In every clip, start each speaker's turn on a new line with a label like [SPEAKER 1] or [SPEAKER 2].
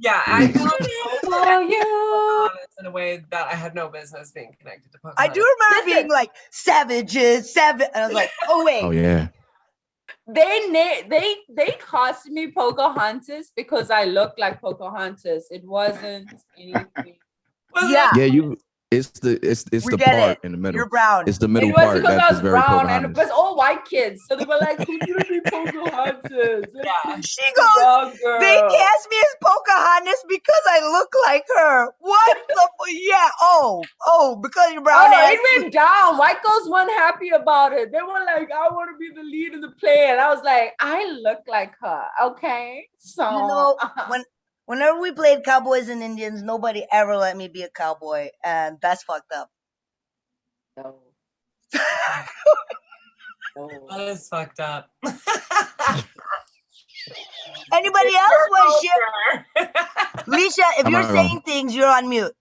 [SPEAKER 1] Yeah, I felt
[SPEAKER 2] for you.
[SPEAKER 1] in a way that I had no business being connected to Pocahontas.
[SPEAKER 3] I do remember being like savages, and I was like, oh wait.
[SPEAKER 4] Oh yeah.
[SPEAKER 2] They cost me Pocahontas because I look like Pocahontas. It wasn't anything.
[SPEAKER 3] Yeah.
[SPEAKER 4] Yeah, you. It's the
[SPEAKER 3] get
[SPEAKER 4] part
[SPEAKER 3] it.
[SPEAKER 4] in the middle.
[SPEAKER 3] You're brown.
[SPEAKER 4] It's the middle
[SPEAKER 2] It was
[SPEAKER 4] part
[SPEAKER 2] because I
[SPEAKER 4] that
[SPEAKER 2] was
[SPEAKER 4] is very
[SPEAKER 2] brown and it
[SPEAKER 4] Pocahontas.
[SPEAKER 2] was all white kids. So they were like, who's gonna be Pocahontas?
[SPEAKER 1] Yeah.
[SPEAKER 3] She goes, they cast me as Pocahontas because I look like her. What the yeah, because you're brown.
[SPEAKER 2] It went down. White girls weren't happy about it. They were like, I want to be the lead of the play. And I was like, I look like her. Okay. So
[SPEAKER 3] You know, whenever we played Cowboys and Indians, nobody ever let me be a cowboy, and that's fucked up.
[SPEAKER 2] No.
[SPEAKER 1] That is fucked up.
[SPEAKER 3] Anybody else want to share? Lisha, if you're saying things, you're on mute.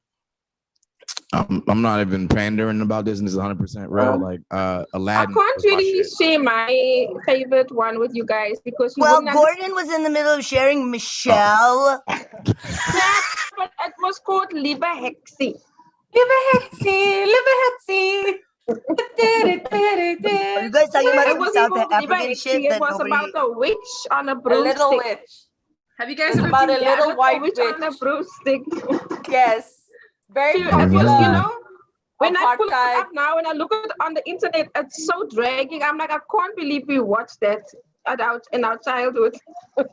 [SPEAKER 4] I'm not even pandering about this, and this is 100% real. Like Aladdin.
[SPEAKER 5] I can't really share my favorite one with you guys because
[SPEAKER 3] Gordon was in the middle of sharing Michelle.
[SPEAKER 5] But it was called Lieve Heksie.
[SPEAKER 2] Lieve Heksie.
[SPEAKER 3] Are you guys talking about
[SPEAKER 5] It was
[SPEAKER 3] South African shit?
[SPEAKER 5] It was about a witch on a broomstick.
[SPEAKER 2] A little witch.
[SPEAKER 6] Have you guys ever
[SPEAKER 2] about a
[SPEAKER 6] seen
[SPEAKER 2] little white
[SPEAKER 5] witch on a broomstick?
[SPEAKER 2] Yes. Very
[SPEAKER 5] popular.
[SPEAKER 2] popular.
[SPEAKER 5] You know, when I pull it up now and I look at it on the internet, it's so dragging. I'm like, I can't believe we watched that in our childhood.
[SPEAKER 2] Lieve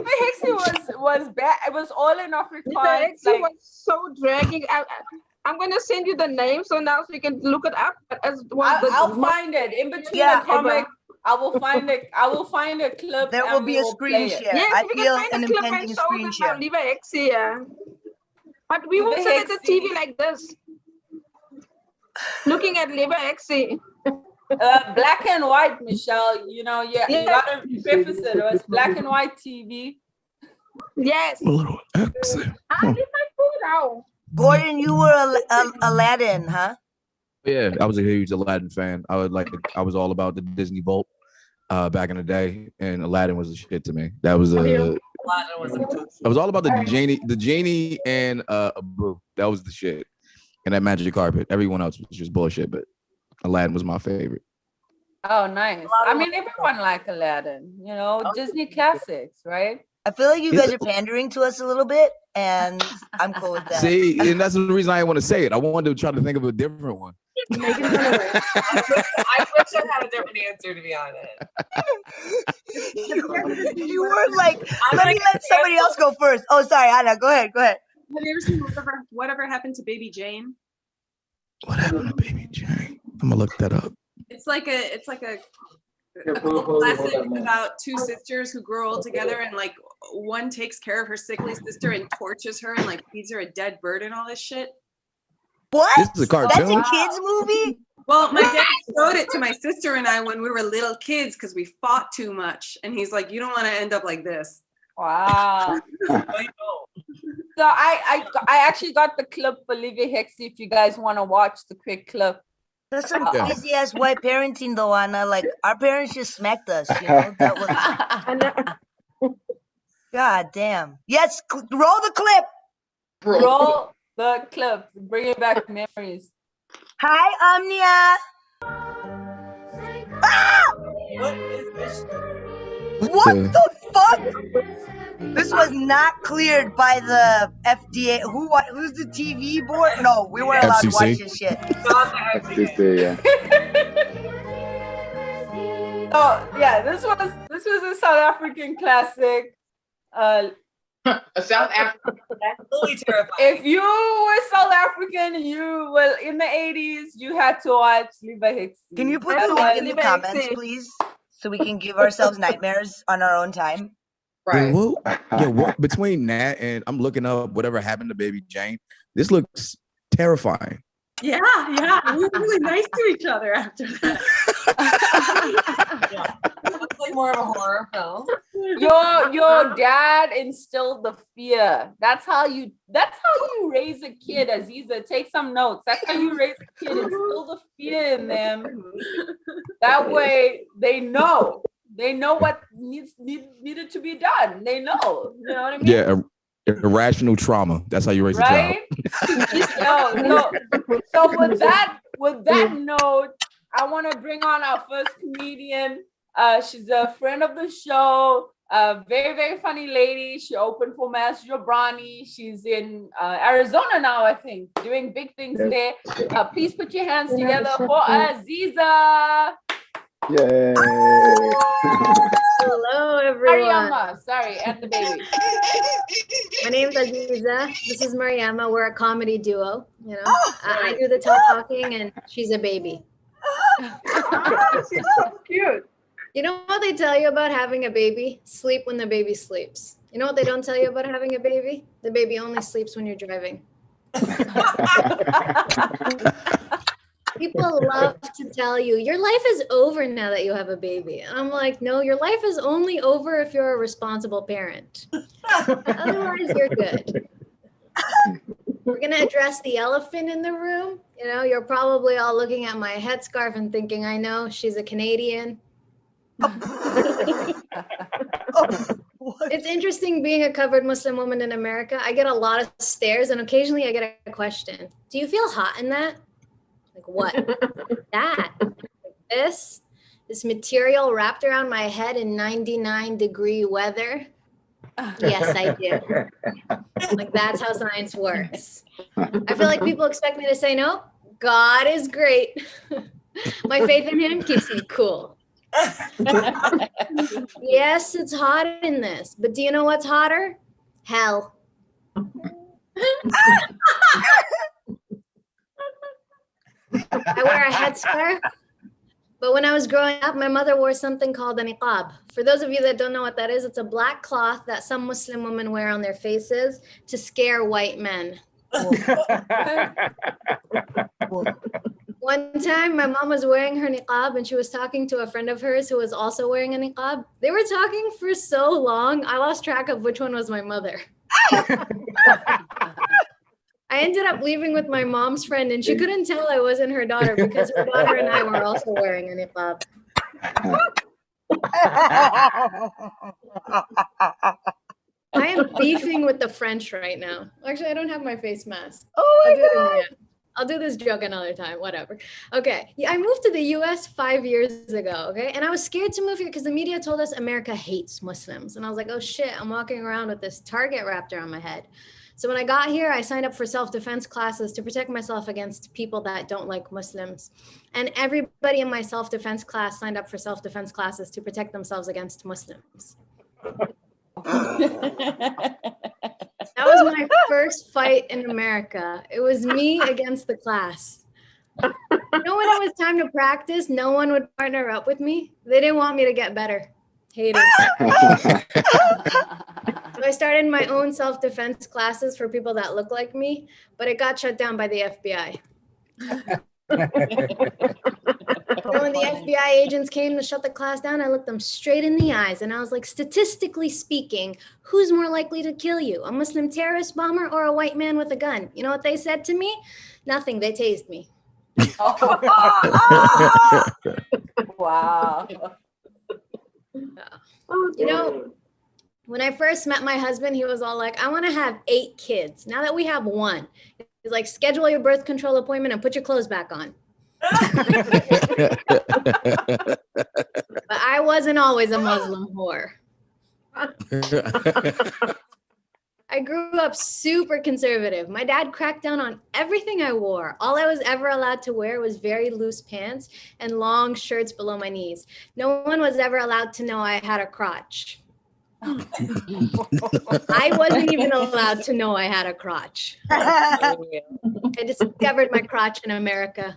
[SPEAKER 2] Heksie was bad. It was all in Afrikaans.
[SPEAKER 5] Lieve Heksie was so dragging. I'm gonna send you the name so now you can look it up.
[SPEAKER 2] I'll find it in between the comic. I will find it. I will find a clip.
[SPEAKER 3] There will be a screen share.
[SPEAKER 5] Yes,
[SPEAKER 3] I
[SPEAKER 5] we
[SPEAKER 3] feel
[SPEAKER 5] can
[SPEAKER 3] an
[SPEAKER 5] find a clip
[SPEAKER 3] impending
[SPEAKER 5] and show
[SPEAKER 3] screen
[SPEAKER 5] them
[SPEAKER 3] share.
[SPEAKER 5] Lieve Heksie, yeah. But we will sit at the TV like this, looking at Lieve Heksie.
[SPEAKER 2] Black and white, Michelle. You know, you gotta preface it. It was black and white TV.
[SPEAKER 5] Yes.
[SPEAKER 4] A little accent.
[SPEAKER 5] I leave my food out.
[SPEAKER 3] Gordon, you were Aladdin, huh?
[SPEAKER 4] Yeah, I was a huge Aladdin fan. I was all about the Disney Vault back in the day, and Aladdin was a shit to me. That was I was all about the genie and Abu. That was the shit. And that magic carpet. Everyone else was just bullshit, but Aladdin was my favorite.
[SPEAKER 2] Oh, nice. I mean, everyone liked Aladdin. You know, Disney classics, right?
[SPEAKER 3] I feel like you guys are pandering to us a little bit, and I'm cool with that.
[SPEAKER 4] See, and that's the reason I didn't want to say it. I wanted to try to think of a different one.
[SPEAKER 1] I wish I had a different answer, to be honest.
[SPEAKER 3] You were like, let me let somebody else go first. Oh, sorry, Anna, go ahead.
[SPEAKER 6] Have you ever seen Whatever Happened to Baby Jane?
[SPEAKER 4] What happened to Baby Jane? I'm gonna look that up.
[SPEAKER 6] It's like a classic about two sisters who grow old together, and like one takes care of her sickly sister and tortures her and like feeds her a dead bird and all this shit.
[SPEAKER 3] What?
[SPEAKER 4] This is a cartoon.
[SPEAKER 3] That's a kids movie?
[SPEAKER 6] Well, my dad showed it to my sister and I when we were little kids because we fought too much, and he's like, "You don't want to end up like this."
[SPEAKER 2] Wow. So I actually got the clip for Lieve Heksie if you guys want to watch the quick clip.
[SPEAKER 3] That's some crazy ass white parenting though, Anna. Like our parents just smacked us, you know? That was God damn. Yes, roll the clip.
[SPEAKER 2] Roll the clip. Bring it back memories.
[SPEAKER 3] Hi, Omnia. Ah!
[SPEAKER 1] What is this?
[SPEAKER 3] What the fuck? This was not cleared by the FDA. Who's the TV board? No, we weren't allowed to watch this shit.
[SPEAKER 7] FCC, yeah.
[SPEAKER 2] Oh yeah, this was a South African classic.
[SPEAKER 7] A South African.
[SPEAKER 1] Really terrifying.
[SPEAKER 2] If you were South African, you were in the 80s, you had to watch Lieve Heksie.
[SPEAKER 3] Can you put the link in the comments, please, so we can give ourselves nightmares on our own time?
[SPEAKER 4] Right. Between that and I'm looking up whatever happened to Baby Jane, this looks terrifying.
[SPEAKER 6] Yeah, we were really nice to each other after that.
[SPEAKER 1] Yeah. It's like more of a horror film.
[SPEAKER 2] Your dad instilled the fear. That's how you raise a kid, Aziza. Take some notes. That's how you raise a kid. Instill the fear in them. That way they know. They know what needed to be done. They know. You know what I mean?
[SPEAKER 4] Yeah, Irrational trauma. That's how you raise a
[SPEAKER 2] Right?
[SPEAKER 4] child.
[SPEAKER 2] So with that note, I want to bring on our first comedian. She's a friend of the show. A very, very funny lady. She opened for Master Jobrani. She's in Arizona now, I think, doing big things there. Please put your hands together for Aziza.
[SPEAKER 7] Yay.
[SPEAKER 8] Hello, everyone.
[SPEAKER 2] Mariama, sorry, and the baby.
[SPEAKER 8] My name's Aziza. This is Mariama. We're a comedy duo. You know, I do the talking, and she's a baby.
[SPEAKER 5] She's so cute.
[SPEAKER 8] You know what they tell you about having a baby? Sleep when the baby sleeps. You know what they don't tell you about having a baby? The baby only sleeps when you're driving. People love to tell you, your life is over now that you have a baby. And I'm like, no, your life is only over if you're a responsible parent. Otherwise, you're good. We're going to address the elephant in the room. You know, you're probably all looking at my headscarf and thinking, I know, she's a Canadian. It's interesting being a covered Muslim woman in America. I get a lot of stares and occasionally I get a question. Do you feel hot in that? Like what? That? Like this material wrapped around my head in 99-degree weather? Yes, I do. Like that's how science works. I feel like people expect me to say, no, God is great. My faith in him keeps me cool. Yes, it's hot in this, but do you know what's hotter? Hell. I wear a headscarf, but when I was growing up, my mother wore something called a niqab. For those of you that don't know what that is, it's a black cloth that some Muslim women wear on their faces to scare white men. One time, my mom was wearing her niqab and she was talking to a friend of hers who was also wearing a niqab. They were talking for so long, I lost track of which one was my mother. I ended up leaving with my mom's friend and she couldn't tell I wasn't her daughter because her daughter and I were also wearing a niqab. I am beefing with the French right now. Actually, I don't have my face mask.
[SPEAKER 3] Oh my God.
[SPEAKER 8] I'll do this joke another time, whatever. Okay, yeah, I moved to the US 5 years ago, okay? And I was scared to move here because the media told us America hates Muslims. And I was like, oh shit, I'm walking around with this target wrapped around my head. So when I got here, I signed up for self-defense classes to protect myself against people that don't like Muslims. And everybody in my self-defense class signed up for self-defense classes to protect themselves against Muslims. That was my first fight in America. It was me against the class. You know, when it was time to practice, no one would partner up with me. They didn't want me to get better. Haters. So I started my own self-defense classes for people that look like me, but it got shut down by the FBI. So when the FBI agents came to shut the class down, I looked them straight in the eyes and I was like, statistically speaking, who's more likely to kill you? A Muslim terrorist bomber or a white man with a gun? You know what they said to me? Nothing. They tased me.
[SPEAKER 2] Wow.
[SPEAKER 8] You know, when I first met my husband, he was all like, I want to have 8 kids. Now that we have 1, he's like, schedule your birth control appointment and put your clothes back on. But I wasn't always a Muslim whore. I grew up super conservative. My dad cracked down on everything I wore. All I was ever allowed to wear was very loose pants and long shirts below my knees. No one was ever allowed to know I had a crotch. I wasn't even allowed to know I had a crotch. I discovered my crotch in America.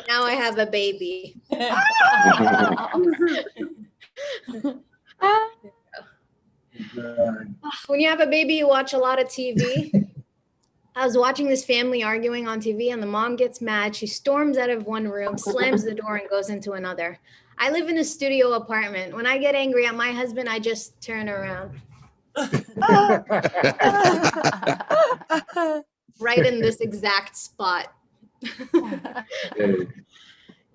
[SPEAKER 8] Now I have a baby. When you have a baby, you watch a lot of TV. I was watching this family arguing on TV and the mom gets mad. She storms out of one room, slams the door and goes into another. I live in a studio apartment. When I get angry at my husband, I just turn around. Right in this exact spot.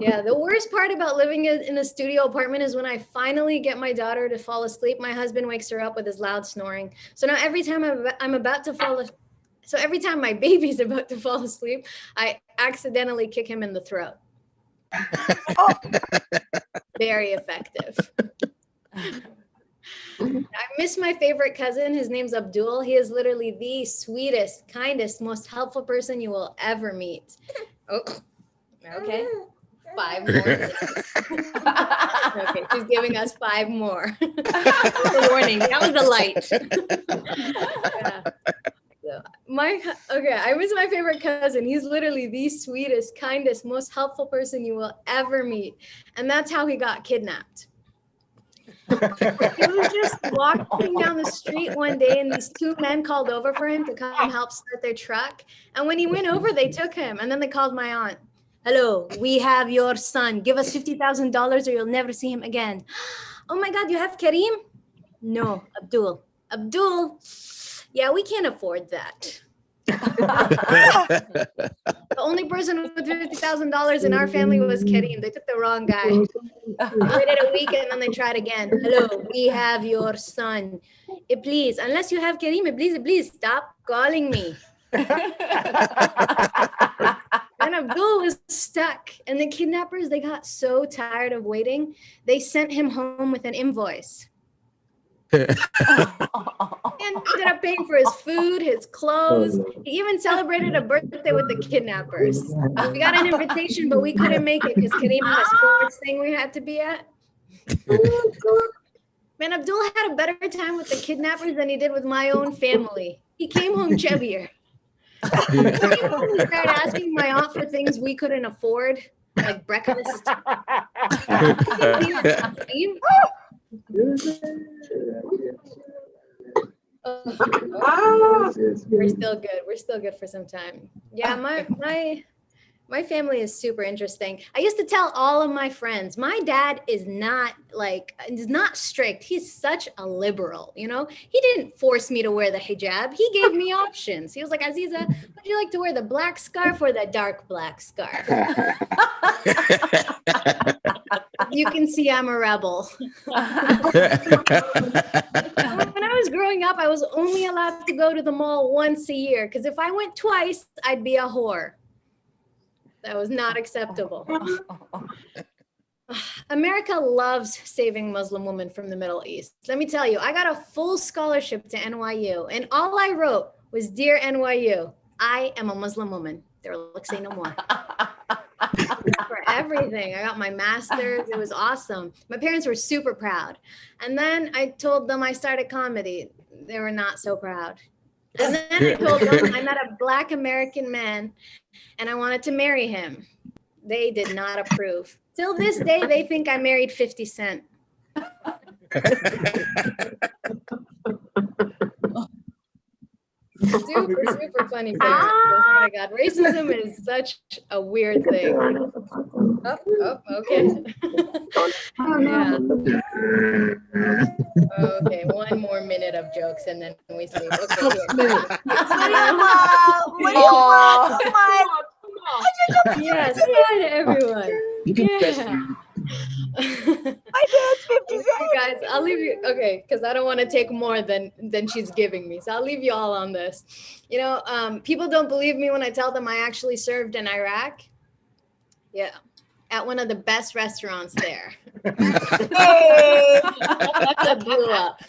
[SPEAKER 8] Yeah, the worst part about living in a studio apartment is when I finally get my daughter to fall asleep, my husband wakes her up with his loud snoring. So now every time I'm about to fall asleep, so every time my baby's about to fall asleep, I accidentally kick him in the throat. Very effective. I miss my favorite cousin. His name's Abdul. He is literally the sweetest, kindest, most helpful person you will ever meet. Oh, okay. 5 more. Okay, she's giving us 5 more. Warning, that was the light. Yeah. So I miss my favorite cousin. He's literally the sweetest, kindest, most helpful person you will ever meet. And that's how he got kidnapped. He was just walking down the street one day and these 2 men called over for him to come help start their truck. And when he went over, they took him. And then they called my aunt. Hello, we have your son. Give us $50,000 or you'll never see him again. Oh my God, you have Kareem? No, Abdul. Abdul? Yeah, we can't afford that. The only person with $50,000 in our family was Kareem. They took the wrong guy. They waited a week and then they tried again. Hello, we have your son. Please, unless you have Kareem, please stop calling me. And Abdul was stuck. And the kidnappers, they got so tired of waiting, they sent him home with an invoice. And ended up paying for his food, his clothes. He even celebrated a birthday with the kidnappers. We got an invitation, but we couldn't make it because Kareem had a sports thing we had to be at. Man, Abdul had a better time with the kidnappers than he did with my own family. He came home chubbier. He started asking my aunt for things we couldn't afford, like breakfast. We're still good. We're still good for some time. Yeah, my family is super interesting. I used to tell all of my friends, my dad is not strict. He's such a liberal, you know? He didn't force me to wear the hijab. He gave me options. He was like, Aziza, would you like to wear the black scarf or the dark black scarf? You can see I'm a rebel. When I was growing up, I was only allowed to go to the mall once a year because if I went twice, I'd be a whore. That was not acceptable. America loves saving Muslim women from the Middle East. Let me tell you, I got a full scholarship to NYU, and all I wrote was, Dear NYU, I am a Muslim woman. They were like, say no more. For everything. I got my master's. It was awesome. My parents were super proud. And then I told them I started comedy. They were not so proud. And then I told them I met a Black American man and I wanted to marry him. They did not approve. Till this day, they think I married 50 Cent. Super funny parents. Oh my God, racism is such a weird thing. Oh, okay. Yeah. Okay, 1 more minute of jokes and then we sleep. Okay, here. Yes, hi to everyone. Yeah.
[SPEAKER 3] My dad's 50 Cent.
[SPEAKER 8] Guys, I'll leave you. Okay, because I don't want to take more than she's giving me. So I'll leave you all on this. You know, people don't believe me when I tell them I actually served in Iraq. Yeah, at one of the best restaurants there.
[SPEAKER 3] Hey.
[SPEAKER 8] That blew up.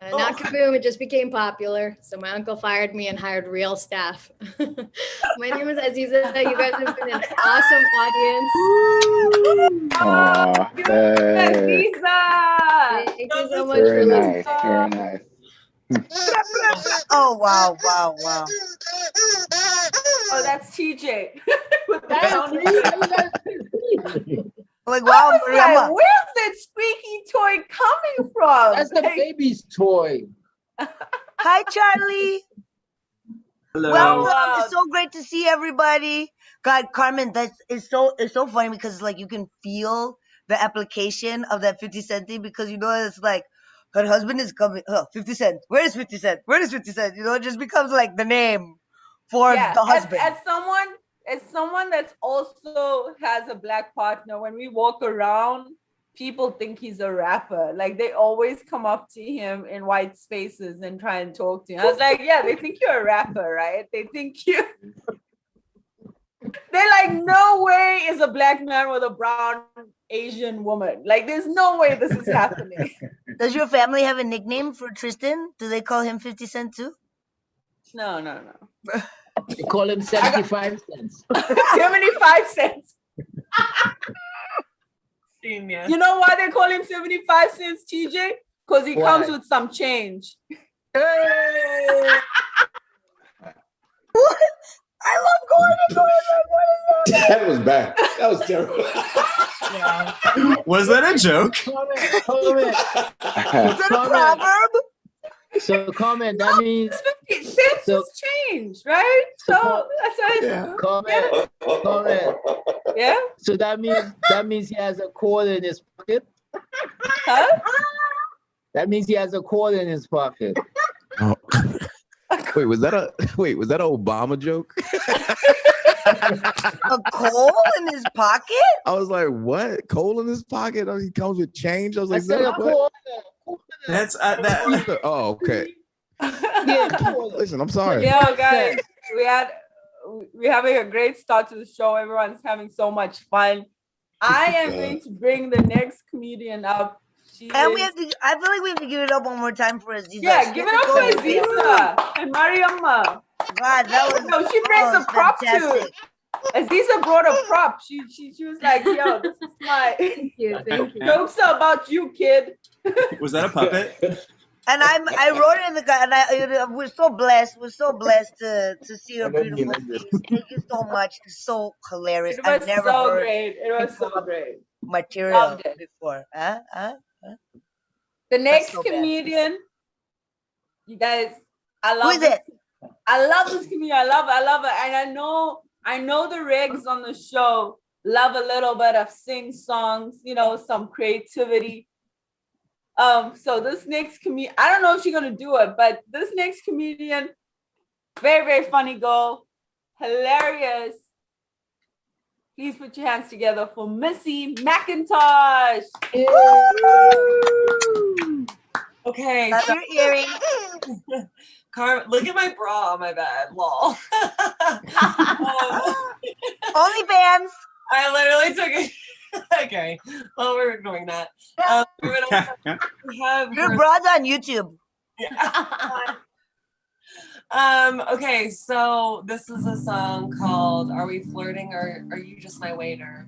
[SPEAKER 8] Not kaboom, it just became popular. So my uncle fired me and hired real staff. My name is Aziza. You guys have been an awesome audience.
[SPEAKER 2] Aziza!
[SPEAKER 8] Thank you so much for listening.
[SPEAKER 7] Very nice.
[SPEAKER 3] Oh, wow.
[SPEAKER 2] Oh, that's TJ.
[SPEAKER 3] Like, wow, Mariama.
[SPEAKER 2] Where's that squeaky toy coming from?
[SPEAKER 9] That's the baby's toy.
[SPEAKER 3] Hi, Charlie.
[SPEAKER 9] Hello.
[SPEAKER 3] Welcome. It's so great to see everybody. God, Carmen, it's so funny because like you can feel the application of that 50 Cent thing because you know it's like her husband is coming. 50 Cent. Where is 50 Cent? Where is 50 Cent? You know, it just becomes like the name for the husband.
[SPEAKER 2] as someone that's also has a black partner, when we walk around, people think he's a rapper. Like they always come up to him in white spaces and try and talk to him. I was like, yeah, they think you're a rapper, right? They think you. They're like, no way is a black man with a brown Asian woman. Like, there's no way this is happening.
[SPEAKER 3] Does your family have a nickname for Tristan? Do they call him 50 Cent too?
[SPEAKER 2] No.
[SPEAKER 9] They call him 75 cents.
[SPEAKER 2] 75 cents.
[SPEAKER 1] Genius.
[SPEAKER 2] You know why they call him 75 cents, TJ? Because he comes with some change.
[SPEAKER 9] Hey!
[SPEAKER 3] What? I love Gordon. What is that?
[SPEAKER 4] That was bad. That was terrible.
[SPEAKER 10] Was that a joke?
[SPEAKER 9] Comment.
[SPEAKER 3] Is that a proverb?
[SPEAKER 9] So comment, that means
[SPEAKER 2] 50 cents is change, right? So that's why
[SPEAKER 9] comment.
[SPEAKER 2] Yeah.
[SPEAKER 9] So that means he has a quarter in his pocket.
[SPEAKER 2] Huh?
[SPEAKER 9] That means he has a quarter in his pocket.
[SPEAKER 4] Oh. Wait, was that an Obama joke?
[SPEAKER 3] A coal in his pocket?
[SPEAKER 4] I was like, what? Coal in his pocket? Oh, he comes with change? I was like,
[SPEAKER 9] said a
[SPEAKER 4] what?
[SPEAKER 10] That's that.
[SPEAKER 4] Oh, okay.
[SPEAKER 9] Yeah,
[SPEAKER 4] Listen, I'm sorry.
[SPEAKER 2] Yeah, guys, we're having a great start to the show. Everyone's having so much fun. I am going to bring the next comedian up.
[SPEAKER 3] And we have to. I feel like we have to give it up one more time for Aziza.
[SPEAKER 2] Yeah, give it up for Aziza and Mariamma.
[SPEAKER 3] God, that was.
[SPEAKER 2] No, she brings a prop too.
[SPEAKER 3] fantastic.
[SPEAKER 2] Aziza brought a prop. She was like, "Yo, this is my
[SPEAKER 8] Thank you.
[SPEAKER 2] jokes are about you, kid."
[SPEAKER 10] Was that a puppet?
[SPEAKER 3] And I wrote it in the guy, and we're so blessed. We're so blessed to see your beautiful face. Thank you so much. It's so hilarious.
[SPEAKER 2] It was
[SPEAKER 3] I've never
[SPEAKER 2] so
[SPEAKER 3] heard
[SPEAKER 2] great. It was so great.
[SPEAKER 3] material
[SPEAKER 2] Loved it.
[SPEAKER 3] before.
[SPEAKER 2] The next
[SPEAKER 3] so bad.
[SPEAKER 2] comedian, you guys, I
[SPEAKER 3] Who
[SPEAKER 2] love
[SPEAKER 3] is
[SPEAKER 2] this.
[SPEAKER 3] it?
[SPEAKER 2] I love this comedian. I love it. And I know the regs on the show love a little bit of sing songs, some creativity. So this next comedian, I don't know if she's gonna do it, but this next comedian, very, very funny girl, hilarious. Please put your hands together for Missy McIntosh.
[SPEAKER 1] Okay.
[SPEAKER 3] That's
[SPEAKER 1] So,
[SPEAKER 3] your earring.
[SPEAKER 1] Look at my bra on my bed. Lol.
[SPEAKER 3] OnlyFans.
[SPEAKER 1] I literally took it. Okay. Well, we're ignoring that. We have
[SPEAKER 3] Your bra's on YouTube.
[SPEAKER 1] Okay, so this is a song called "Are We Flirting or Are You Just My Waiter?"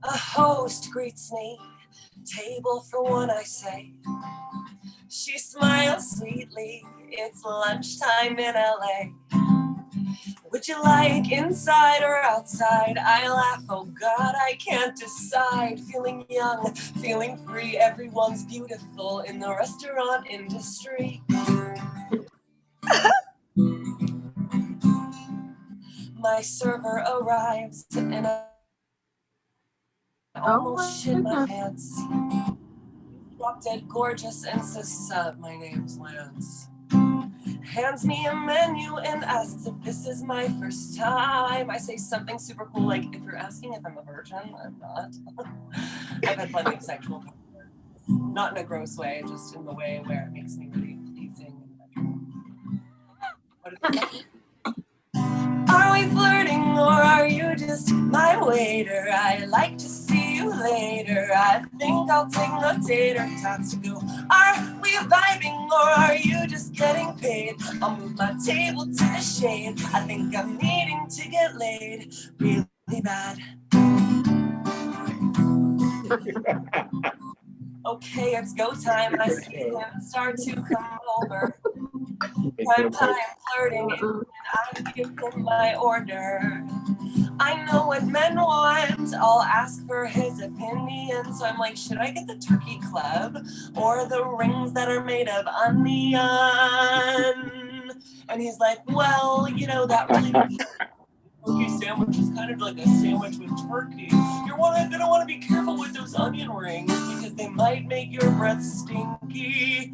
[SPEAKER 1] A host greets me, table for one, I say. She smiles sweetly, it's lunchtime in LA. Would you like inside or outside? I laugh, oh God, I can't decide. Feeling young, feeling free, everyone's beautiful in the restaurant industry. My server arrives and I almost shit my pants. Drop dead gorgeous and says, "Sup, my name's Lance." Hands me a menu and asks if this is my first time. I say something super cool like, "If you're asking if I'm a virgin, I'm not." I've had plenty of sexual contact. Not in a gross way, just in the way where it makes me really pleasing. What is that? Are we flirting or are you just my waiter? I like to see you later. I think I'll take the tater tots to go. Are we vibing or are you just getting paid? I'll move my table to the shade. I think I'm needing to get laid really bad. Okay, it's go time. I see him start to come over. Prime time flirting and I give him my order. I know what men want, I'll ask for his opinion. So I'm like, should I get the turkey club or the rings that are made of onion? And he's like, well, that really turkey sandwich is kind of like a sandwich with turkey. You're gonna want to be careful with those onion rings because they might make your breath stinky.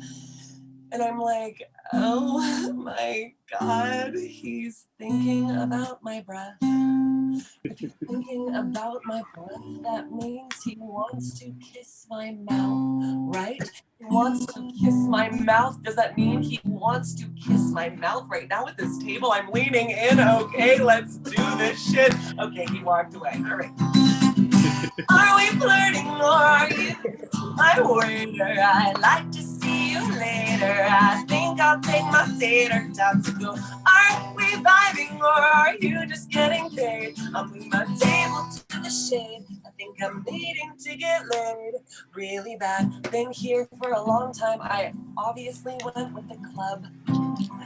[SPEAKER 1] And I'm like, oh my God, he's thinking about my breath. If he's thinking about my breath, that means he wants to kiss my mouth, right? He wants to kiss my mouth. Does that mean he wants to kiss my mouth right now at this table? I'm leaning in. Okay, let's do this shit. Okay, he walked away. All right. Are we flirting or are you my waiter? I'd like to see you later. I think I'll take my tater tots to go. Are we vibing or are you just getting paid? I'll move my table to the shade. I think I'm needing to get laid really bad. Been here for a long time. I obviously went with the club.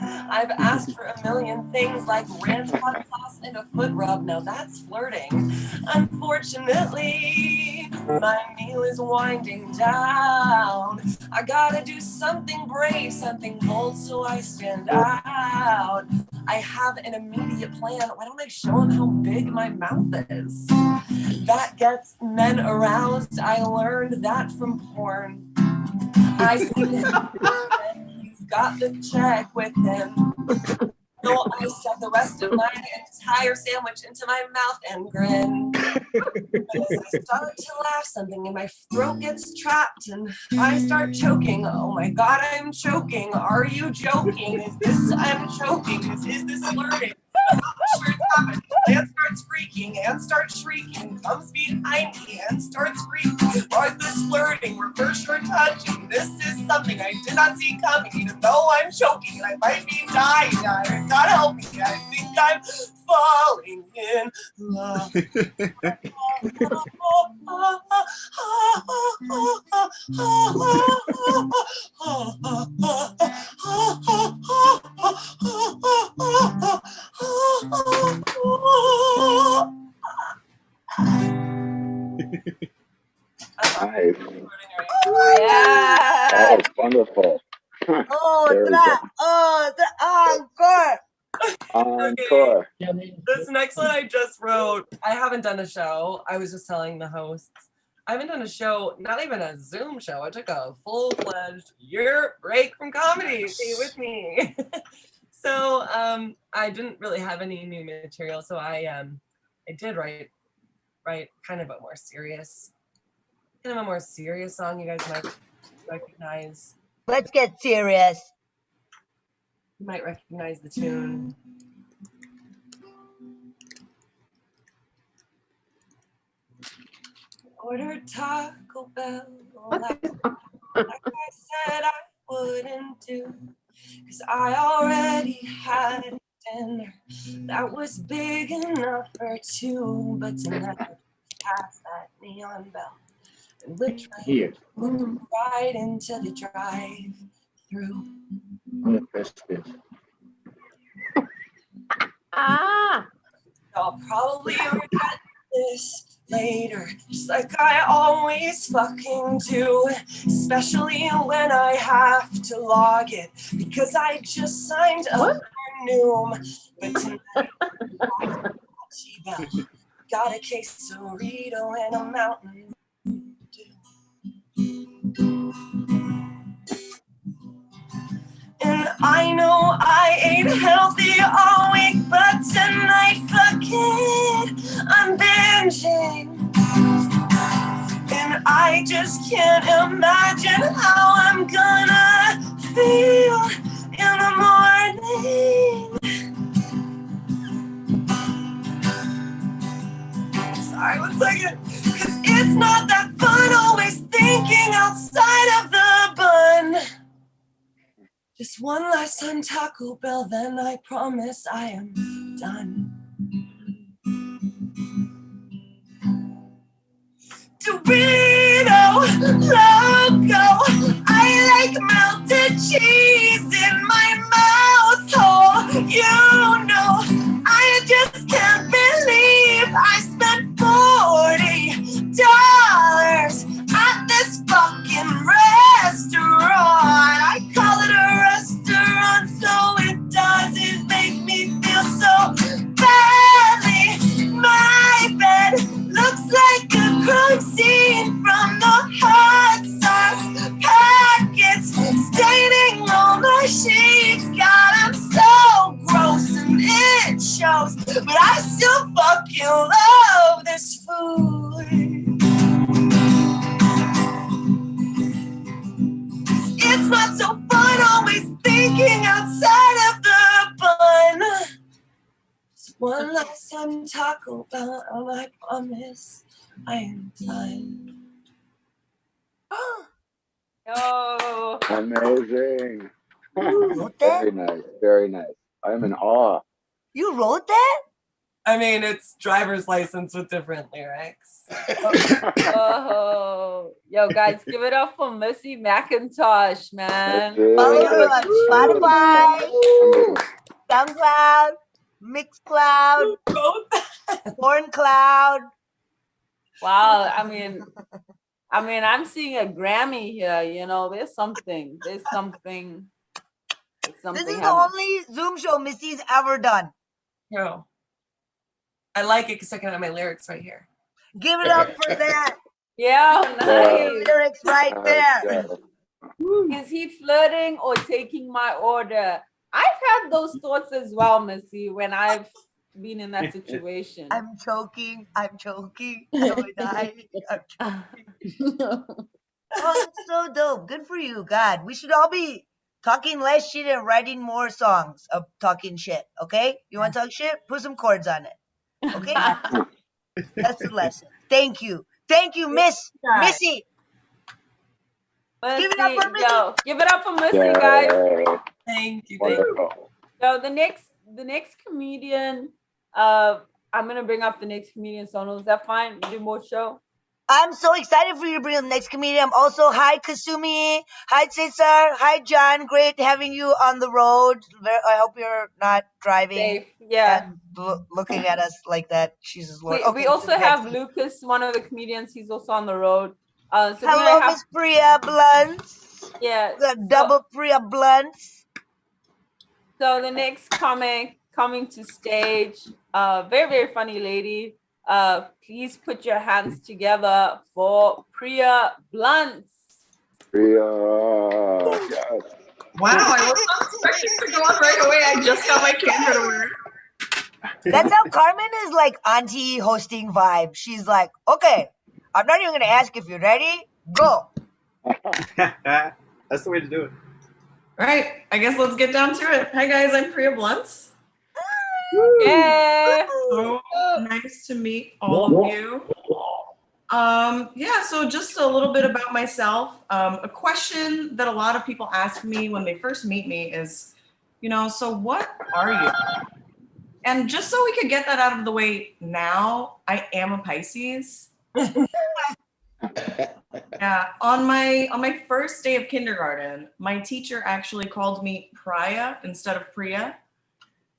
[SPEAKER 1] I've asked for a million things like ranch hot sauce and a foot rub. Now that's flirting. Unfortunately, my meal is winding down. I gotta do something brave, something bold so I stand out. I have an immediate plan. Why don't I show him how big my mouth is? That gets men aroused. I learned that from porn. I see he's got the check with him. So I stuff the rest of my entire sandwich into my mouth and grin. As I start to laugh, something in my throat gets trapped and I start choking. Oh my God, I'm choking. Are you joking? Is this, I'm choking. Is this flirting? I'm not sure it's happened. Lance starts freaking and starts shrieking. Comes behind me and starts freaking. Or is this flirting? We're for sure touching. This is something I did not see coming. Even though I'm choking and I might be dying. God help me. I think I'm falling in love.
[SPEAKER 7] Nice.
[SPEAKER 2] Yeah.
[SPEAKER 7] That was wonderful.
[SPEAKER 3] Encore.
[SPEAKER 7] Encore.
[SPEAKER 1] This next one I just wrote. I haven't done a show. I was just telling the hosts. I haven't done a show, not even a Zoom show. I took a full-fledged year break from comedy. Stay with me. So I didn't really have any new material. So I did write kind of a more serious song you guys might recognize.
[SPEAKER 3] Let's get serious.
[SPEAKER 1] You might recognize the tune. Ordered Taco Bell like I said I wouldn't do, 'cause I already had dinner that was big enough for two, but tonight past that neon bell and looked right into the drive-through. I'll probably regret this later, just like I always fucking do, especially when I have to log it, because I just signed up for Noom. But tonight, got a quesarito and a Mountain Dew. And I know I ain't healthy all week, but tonight, fuck it, I'm binging. And I just can't imagine how I'm gonna feel in the morning. Sorry, 1 second. 'Cause it's not that fun always thinking outside of the bun. Just one last time Taco Bell, then I promise I am done. Dorito Loco, I like melted cheese in my mouth hole. You know, I just can't believe I spent $40 at this fucking restaurant. I call it a restaurant so it doesn't make me feel so badly house, but I still fucking love this food. It's not so fun always thinking outside of the bun. Just one last time to talk about, I promise I am done.
[SPEAKER 2] Oh.
[SPEAKER 7] Amazing.
[SPEAKER 3] You wrote that?
[SPEAKER 7] Very nice. Very nice. I'm in awe.
[SPEAKER 3] You wrote that?
[SPEAKER 1] I mean, it's driver's license with different lyrics.
[SPEAKER 2] Oh, yo, guys, give it up for Missy McIntosh, man.
[SPEAKER 3] Follow her on Spotify, SoundCloud, Mixcloud, Porncloud.
[SPEAKER 2] Wow, I mean, I'm seeing a Grammy here. You know, there's something. There's something.
[SPEAKER 3] This is the only Zoom show Missy's ever done.
[SPEAKER 1] No. I like it because I can have my lyrics right here.
[SPEAKER 3] Give it up for that.
[SPEAKER 2] Yeah, nice.
[SPEAKER 3] Lyrics right there.
[SPEAKER 2] Is he flirting or taking my order? I've had those thoughts as well, Missy, when I've been in that situation.
[SPEAKER 3] I'm choking. I'm choking. So I'm choking. Oh, that's so dope. Good for you. God, we should all be talking less shit and writing more songs of talking shit. Okay? You want to talk shit? Put some chords on it. Okay? That's the lesson. Thank you. Thank you, Missy.
[SPEAKER 2] Missy,
[SPEAKER 3] Give it up for Missy.
[SPEAKER 2] yo, give it up for Missy, guys.
[SPEAKER 1] Thank you.
[SPEAKER 7] Wonderful.
[SPEAKER 2] So the next comedian, I'm gonna bring up the next comedian. Sono, is that fine? We do more show.
[SPEAKER 3] I'm so excited for you to bring up the next comedian. I'm also, hi Kasumi, hi Cesar, hi John. Great having you on the road. I hope you're not driving.
[SPEAKER 2] Safe. Yeah.
[SPEAKER 3] And looking at us like that. Jesus Lord.
[SPEAKER 2] We also have Lucas, one of the comedians. He's also on the road. So
[SPEAKER 3] hello, Miss Priya Blunts.
[SPEAKER 2] Yeah.
[SPEAKER 3] Double Priya Blunts.
[SPEAKER 2] So the next comic coming to stage, very, very funny lady. Please put your hands together for Priya Blunts.
[SPEAKER 7] Priya, yes.
[SPEAKER 6] Wow, I was not expecting to go on right away. I just got my camera to work.
[SPEAKER 3] That's how Carmen is like auntie hosting vibe. She's like, okay, I'm not even going to ask if you're ready. Go.
[SPEAKER 10] That's the way to do it.
[SPEAKER 6] All right, I guess let's get down to it. Hi guys, I'm Priya Blunts.
[SPEAKER 2] Yeah.
[SPEAKER 6] So nice to meet all of you. Yeah, so just a little bit about myself. A question that a lot of people ask me when they first meet me is, so what are you? And just so we could get that out of the way now, I am a Pisces. Yeah, on my first day of kindergarten, my teacher actually called me Priya instead of Priya.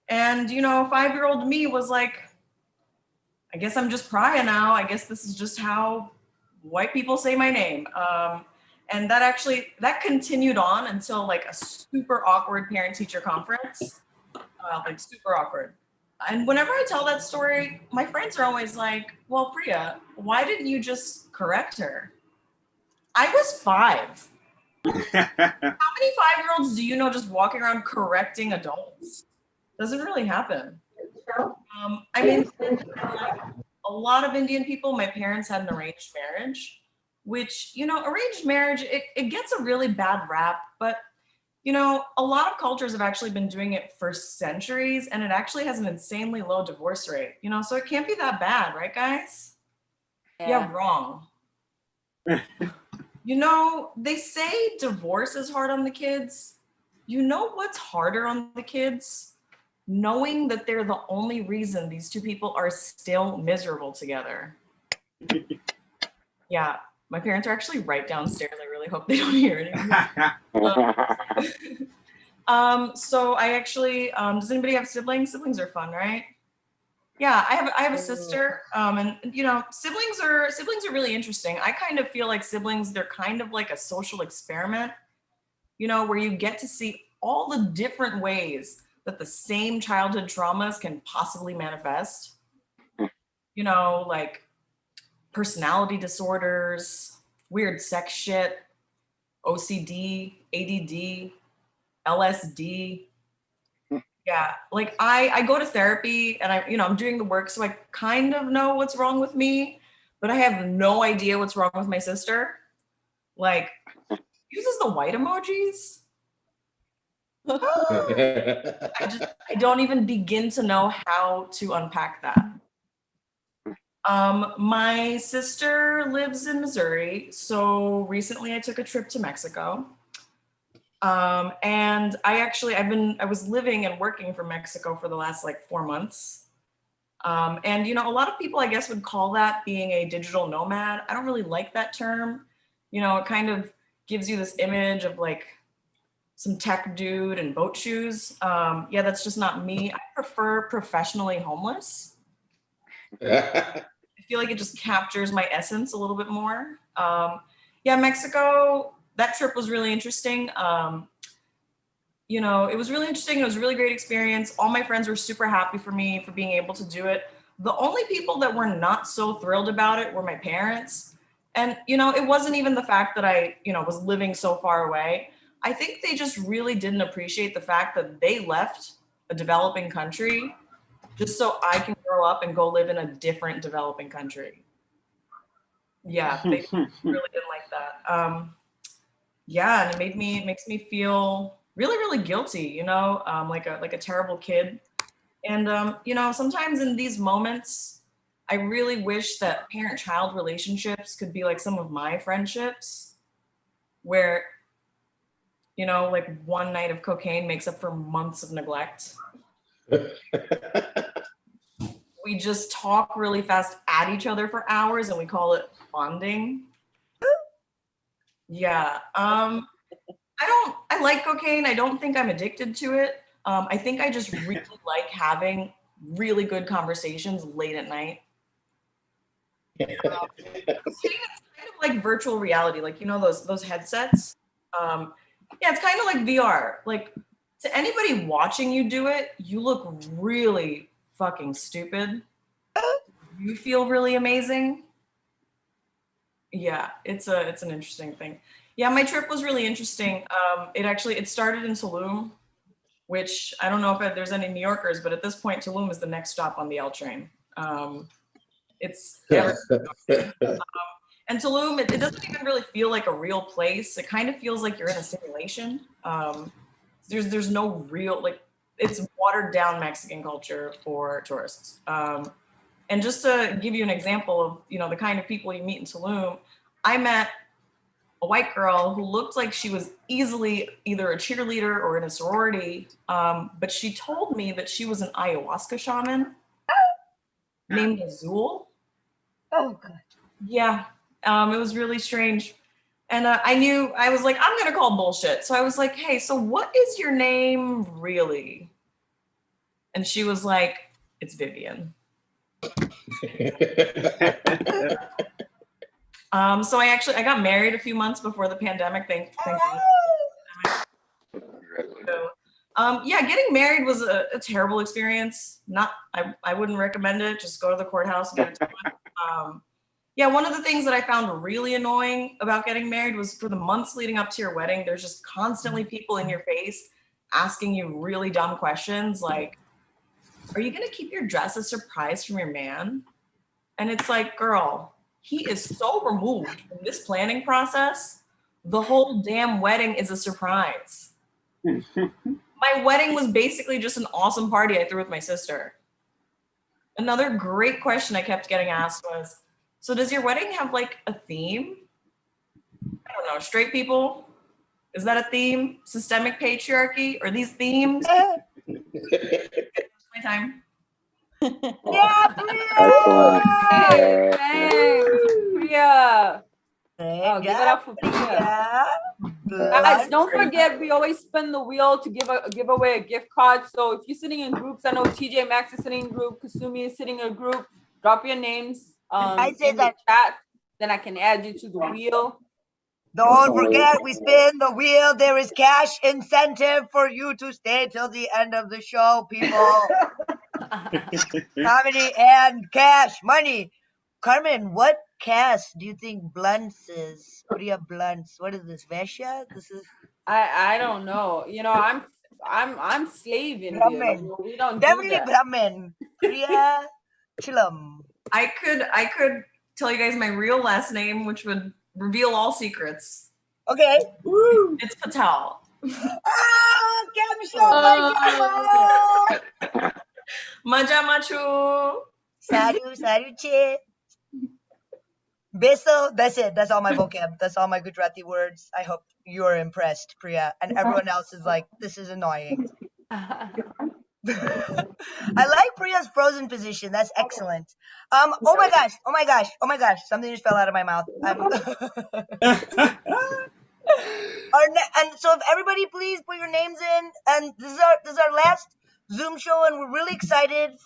[SPEAKER 6] And 5-year-old me was like, I guess I'm just Priya now. I guess this is just how white people say my name. And that continued on until like a super awkward parent-teacher conference, like super awkward. And whenever I tell that story, my friends are always like, well, Priya, why didn't you just correct her? I was 5. How many 5-year-olds do you know just walking around correcting adults? Doesn't really happen. I mean, like a lot of Indian people, my parents had an arranged marriage, which, arranged marriage, it gets a really bad rap, but a lot of cultures have actually been doing it for centuries, and it actually has an insanely low divorce rate, so it can't be that bad, right, guys? Yeah, wrong. They say divorce is hard on the kids. You know what's harder on the kids? Knowing that they're the only reason these two people are still miserable together. Yeah, my parents are actually right downstairs. I really hope they don't hear it. So I actually, does anybody have siblings? Siblings are fun, right? Yeah, I have a sister, and siblings are really interesting. I kind of feel like siblings, they're kind of like a social experiment, where you get to see all the different ways that the same childhood traumas can possibly manifest. Like personality disorders, weird sex shit, OCD, ADD, LSD, Yeah, like I go to therapy and I'm doing the work, so I kind of know what's wrong with me, but I have no idea what's wrong with my sister. Like, uses the white emojis. I don't even begin to know how to unpack that. My sister lives in Missouri, so recently I took a trip to Mexico. And I was living and working from Mexico for the last like 4 months. And a lot of people I guess would call that being a digital nomad. I don't really like that term. It kind of gives you this image of like some tech dude and boat shoes. Yeah, that's just not me. I prefer professionally homeless. I feel like it just captures my essence a little bit more. Yeah, Mexico, that trip was really interesting. It was really interesting. It was a really great experience. All my friends were super happy for me for being able to do it. The only people that were not so thrilled about it were my parents. And, it wasn't even the fact that I, was living so far away. I think they just really didn't appreciate the fact that they left a developing country just so I can grow up and go live in a different developing country. Yeah, they really didn't like that. Yeah, and it makes me feel really, really guilty, like a terrible kid. And sometimes in these moments, I really wish that parent-child relationships could be like some of my friendships, where like one night of cocaine makes up for months of neglect. We just talk really fast at each other for hours and we call it bonding. Yeah. I like cocaine. I don't think I'm addicted to it. I think I just really like having really good conversations late at night. It's kind of like virtual reality, like those headsets. Yeah, it's kind of like VR. Like, to anybody watching you do it, you look really fucking stupid. You feel really amazing. Yeah, it's an interesting thing. Yeah, my trip was really interesting. It started in Tulum, which I don't know if there's any New Yorkers, but at this point, Tulum is the next stop on the L train. It's and Tulum, it doesn't even really feel like a real place. It kind of feels like you're in a simulation. There's no real, like, it's watered down Mexican culture for tourists. And just to give you an example of, the kind of people you meet in Tulum, I met a white girl who looked like she was easily either a cheerleader or in a sorority. But she told me that she was an ayahuasca shaman named Azul.
[SPEAKER 3] Oh, God.
[SPEAKER 6] Yeah, it was really strange. And I was like, I'm going to call bullshit. So I was like, hey, so what is your name really? And she was like, it's Vivian. So I got married a few months before the pandemic. Thank you. Yeah, getting married was a terrible experience. I wouldn't recommend it. Just go to the courthouse and get it done. Yeah, one of the things that I found really annoying about getting married was for the months leading up to your wedding, there's just constantly people in your face asking you really dumb questions like, are you going to keep your dress a surprise from your man? And it's like, girl, he is so removed from this planning process. The whole damn wedding is a surprise. My wedding was basically just an awesome party I threw with my sister. Another great question I kept getting asked was, so does your wedding have like a theme? I don't know, straight people? Is that a theme? Systemic patriarchy? Are these themes? My time.
[SPEAKER 3] Yeah,
[SPEAKER 7] Excellent.
[SPEAKER 2] Hey, thanks, Priya. Oh, give it up for Priya. Guys, don't forget, we always spin the wheel to give away a gift card. So if you're sitting in groups, I know TJ Maxx is sitting in group, Kasumi is sitting in a group. Drop your names in the chat, then I can add you to the wheel.
[SPEAKER 3] Don't forget, we spin the wheel. There is cash incentive for you to stay till the end of the show, people. Comedy and cash money. Carmen, what cast do you think Blunts is? Priya Blunts. What is this? Vesha? This is.
[SPEAKER 2] I don't know. I'm slave Indian.
[SPEAKER 3] Brahmin.
[SPEAKER 2] We don't
[SPEAKER 3] Definitely
[SPEAKER 2] do that.
[SPEAKER 3] Brahmin. Priya Chilam.
[SPEAKER 6] I could tell you guys my real last name, which would reveal all secrets.
[SPEAKER 3] Okay.
[SPEAKER 6] Woo! It's Patel.
[SPEAKER 3] Ah,
[SPEAKER 6] Maja machu.
[SPEAKER 3] Saru che. Beso. That's it. That's all my vocab. That's all my Gujarati words. I hope you're impressed, Priya. And everyone else is like, this is annoying. I like Priya's frozen position. That's excellent. Oh my gosh. Something just fell out of my mouth. And so if everybody please put your names in, and this is our last Zoom show, and we're really excited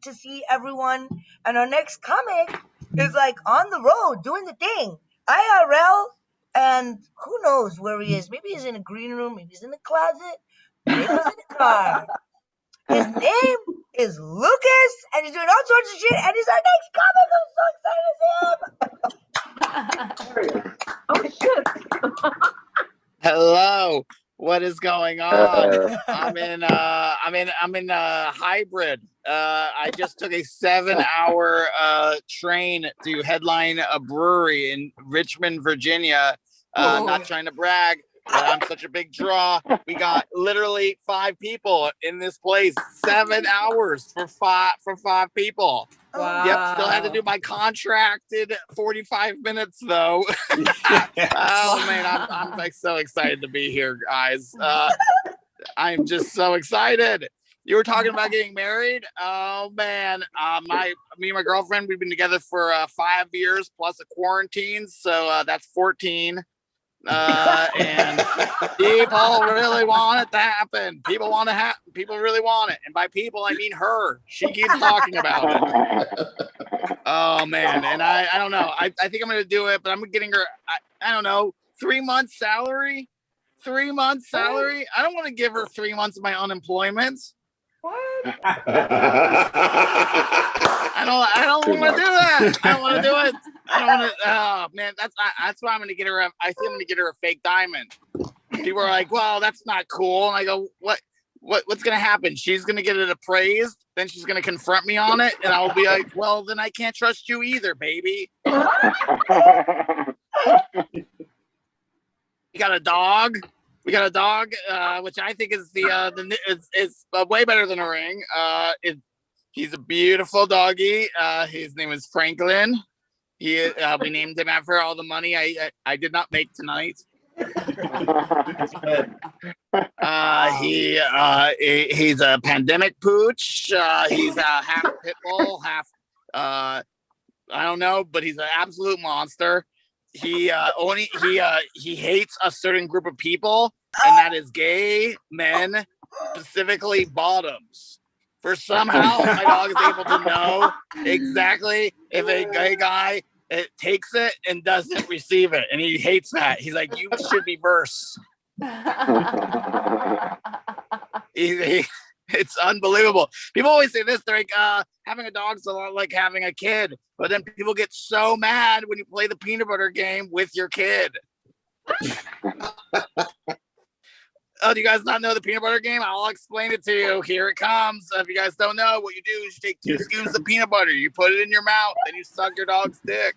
[SPEAKER 3] to see everyone. And our next comic is like on the road doing the thing, IRL, and who knows where he is? Maybe he's in a green room, maybe he's in the closet, maybe he's in the car. His name is Lucas, and he's doing all sorts of shit, and he's our next comic. I'm so excited to see him.
[SPEAKER 5] Oh shit.
[SPEAKER 11] Hello. What is going on? I'm in hybrid. I just took a 7-hour train to headline a brewery in Richmond, Virginia. Not trying to brag, but I'm such a big draw. We got literally 5 people in this place. 7 hours for five people.
[SPEAKER 2] Wow.
[SPEAKER 11] Yep, still had to do my contracted 45 minutes though. Oh man, I'm like so excited to be here, guys. I'm just so excited. You were talking about getting married. Oh man, me and my girlfriend, we've been together for 5 years plus a quarantine, so that's 14. And people really want it to happen. People really want it, and by people I mean her. She keeps talking about it. Oh man, and I don't know. I think I'm gonna do it, but I'm getting her. I don't know, 3 months salary. 3 months salary. I don't want to give her 3 months of my unemployment.
[SPEAKER 2] What?
[SPEAKER 11] I don't want to do that. I don't want to do it. I don't want to. Oh man, that's why I'm gonna get her. I think I'm gonna get her a fake diamond. People are like, "Well, that's not cool," and I go, What's gonna happen? She's gonna get it appraised, then she's gonna confront me on it, and I'll be like, "Well, then I can't trust you either, baby." We got a dog. Which I think is is way better than a ring. He's a beautiful doggy. His name is Franklin. We named him after all the money I did not make tonight. He's a pandemic pooch. He's half pit bull, half I don't know, but he's an absolute monster. He hates a certain group of people, and that is gay men, specifically bottoms. For somehow my dog is able to know exactly if a gay guy takes it and doesn't receive it, and he hates that. He's like, "You should be verse." It's unbelievable. People always say this, they're like, having a dog's a lot like having a kid, but then people get so mad when you play the peanut butter game with your kid. Oh, do you guys not know the peanut butter game? I'll explain it to you. Here it comes. If you guys don't know, what you do is you take 2 scoops of peanut butter, you put it in your mouth, then you suck your dog's dick.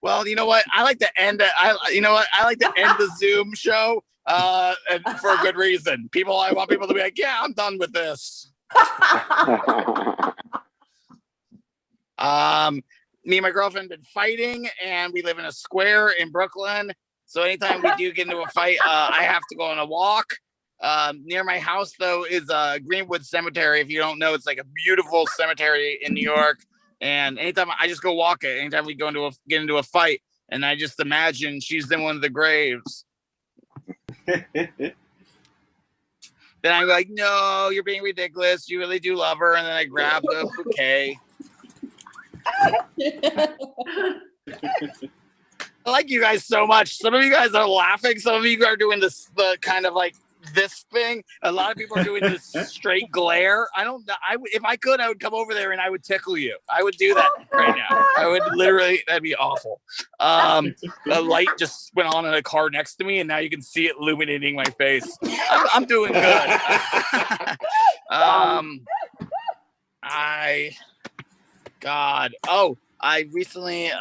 [SPEAKER 11] Well, you know what? I like to end the Zoom show and for a good reason. I want people to be like, "Yeah, I'm done with this." Me and my girlfriend have been fighting, and we live in a square in Brooklyn. So anytime we do get into a fight, I have to go on a walk. Near my house, though, is Greenwood Cemetery. If you don't know, it's like a beautiful cemetery in New York. And anytime I just go walk it, anytime we get into a fight, and I just imagine she's in one of the graves. Then I'm like, "No, you're being ridiculous. You really do love her." And then I grab the bouquet. I like you guys so much. Some of you guys are laughing. Some of you are doing the kind of like this thing. A lot of people are doing this straight glare. I don't know. If I could, I would come over there and I would tickle you. I would do that right now. I would literally, that'd be awful. The light just went on in a car next to me, and now you can see it illuminating my face. I'm doing good. I recently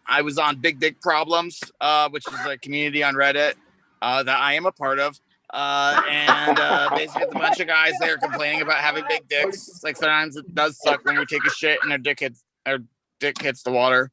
[SPEAKER 11] I was on Big Dick Problems, which is a community on Reddit that I am a part of. Basically it's a bunch of guys there complaining about having big dicks. Like sometimes it does suck when you take a shit and their dick hits the water.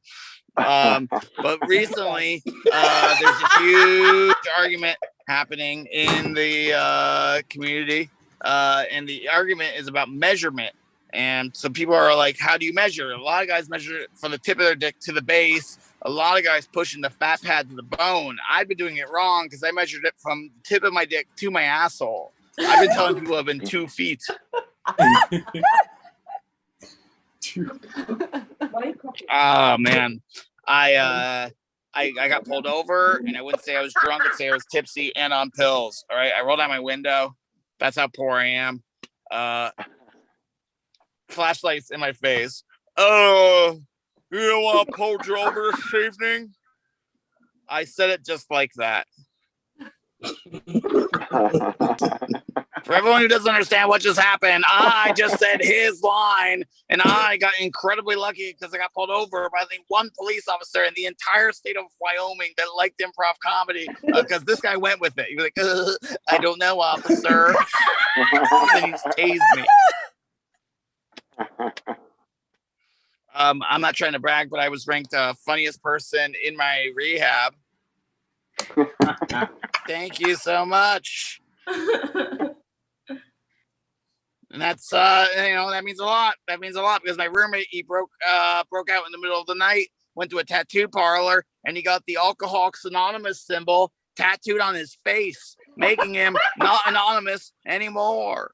[SPEAKER 11] But recently there's a huge argument happening in the community, and the argument is about measurement. And so people are like, how do you measure? A lot of guys measure it from the tip of their dick to the base. A lot of guys pushing the fat pad to the bone. I've been doing it wrong because I measured it from the tip of my dick to my asshole. I've been telling people I've been 2 feet. Oh man. I got pulled over, and I wouldn't say I was drunk, I'd say I was tipsy and on pills. All right. I rolled out my window. That's how poor I am. Flashlights in my face. Oh, you don't want to pull you over this evening? I said it just like that. For everyone who doesn't understand what just happened, I just said his line, and I got incredibly lucky because I got pulled over by, I think, one police officer in the entire state of Wyoming that liked improv comedy, because this guy went with it. He was like, I don't know, officer. And he just tased me. I'm not trying to brag, but I was ranked funniest person in my rehab. Thank you so much. And that's that means a lot. That means a lot because my roommate, he broke out in the middle of the night, went to a tattoo parlor, and he got the Alcoholics Anonymous symbol tattooed on his face, making him not anonymous anymore.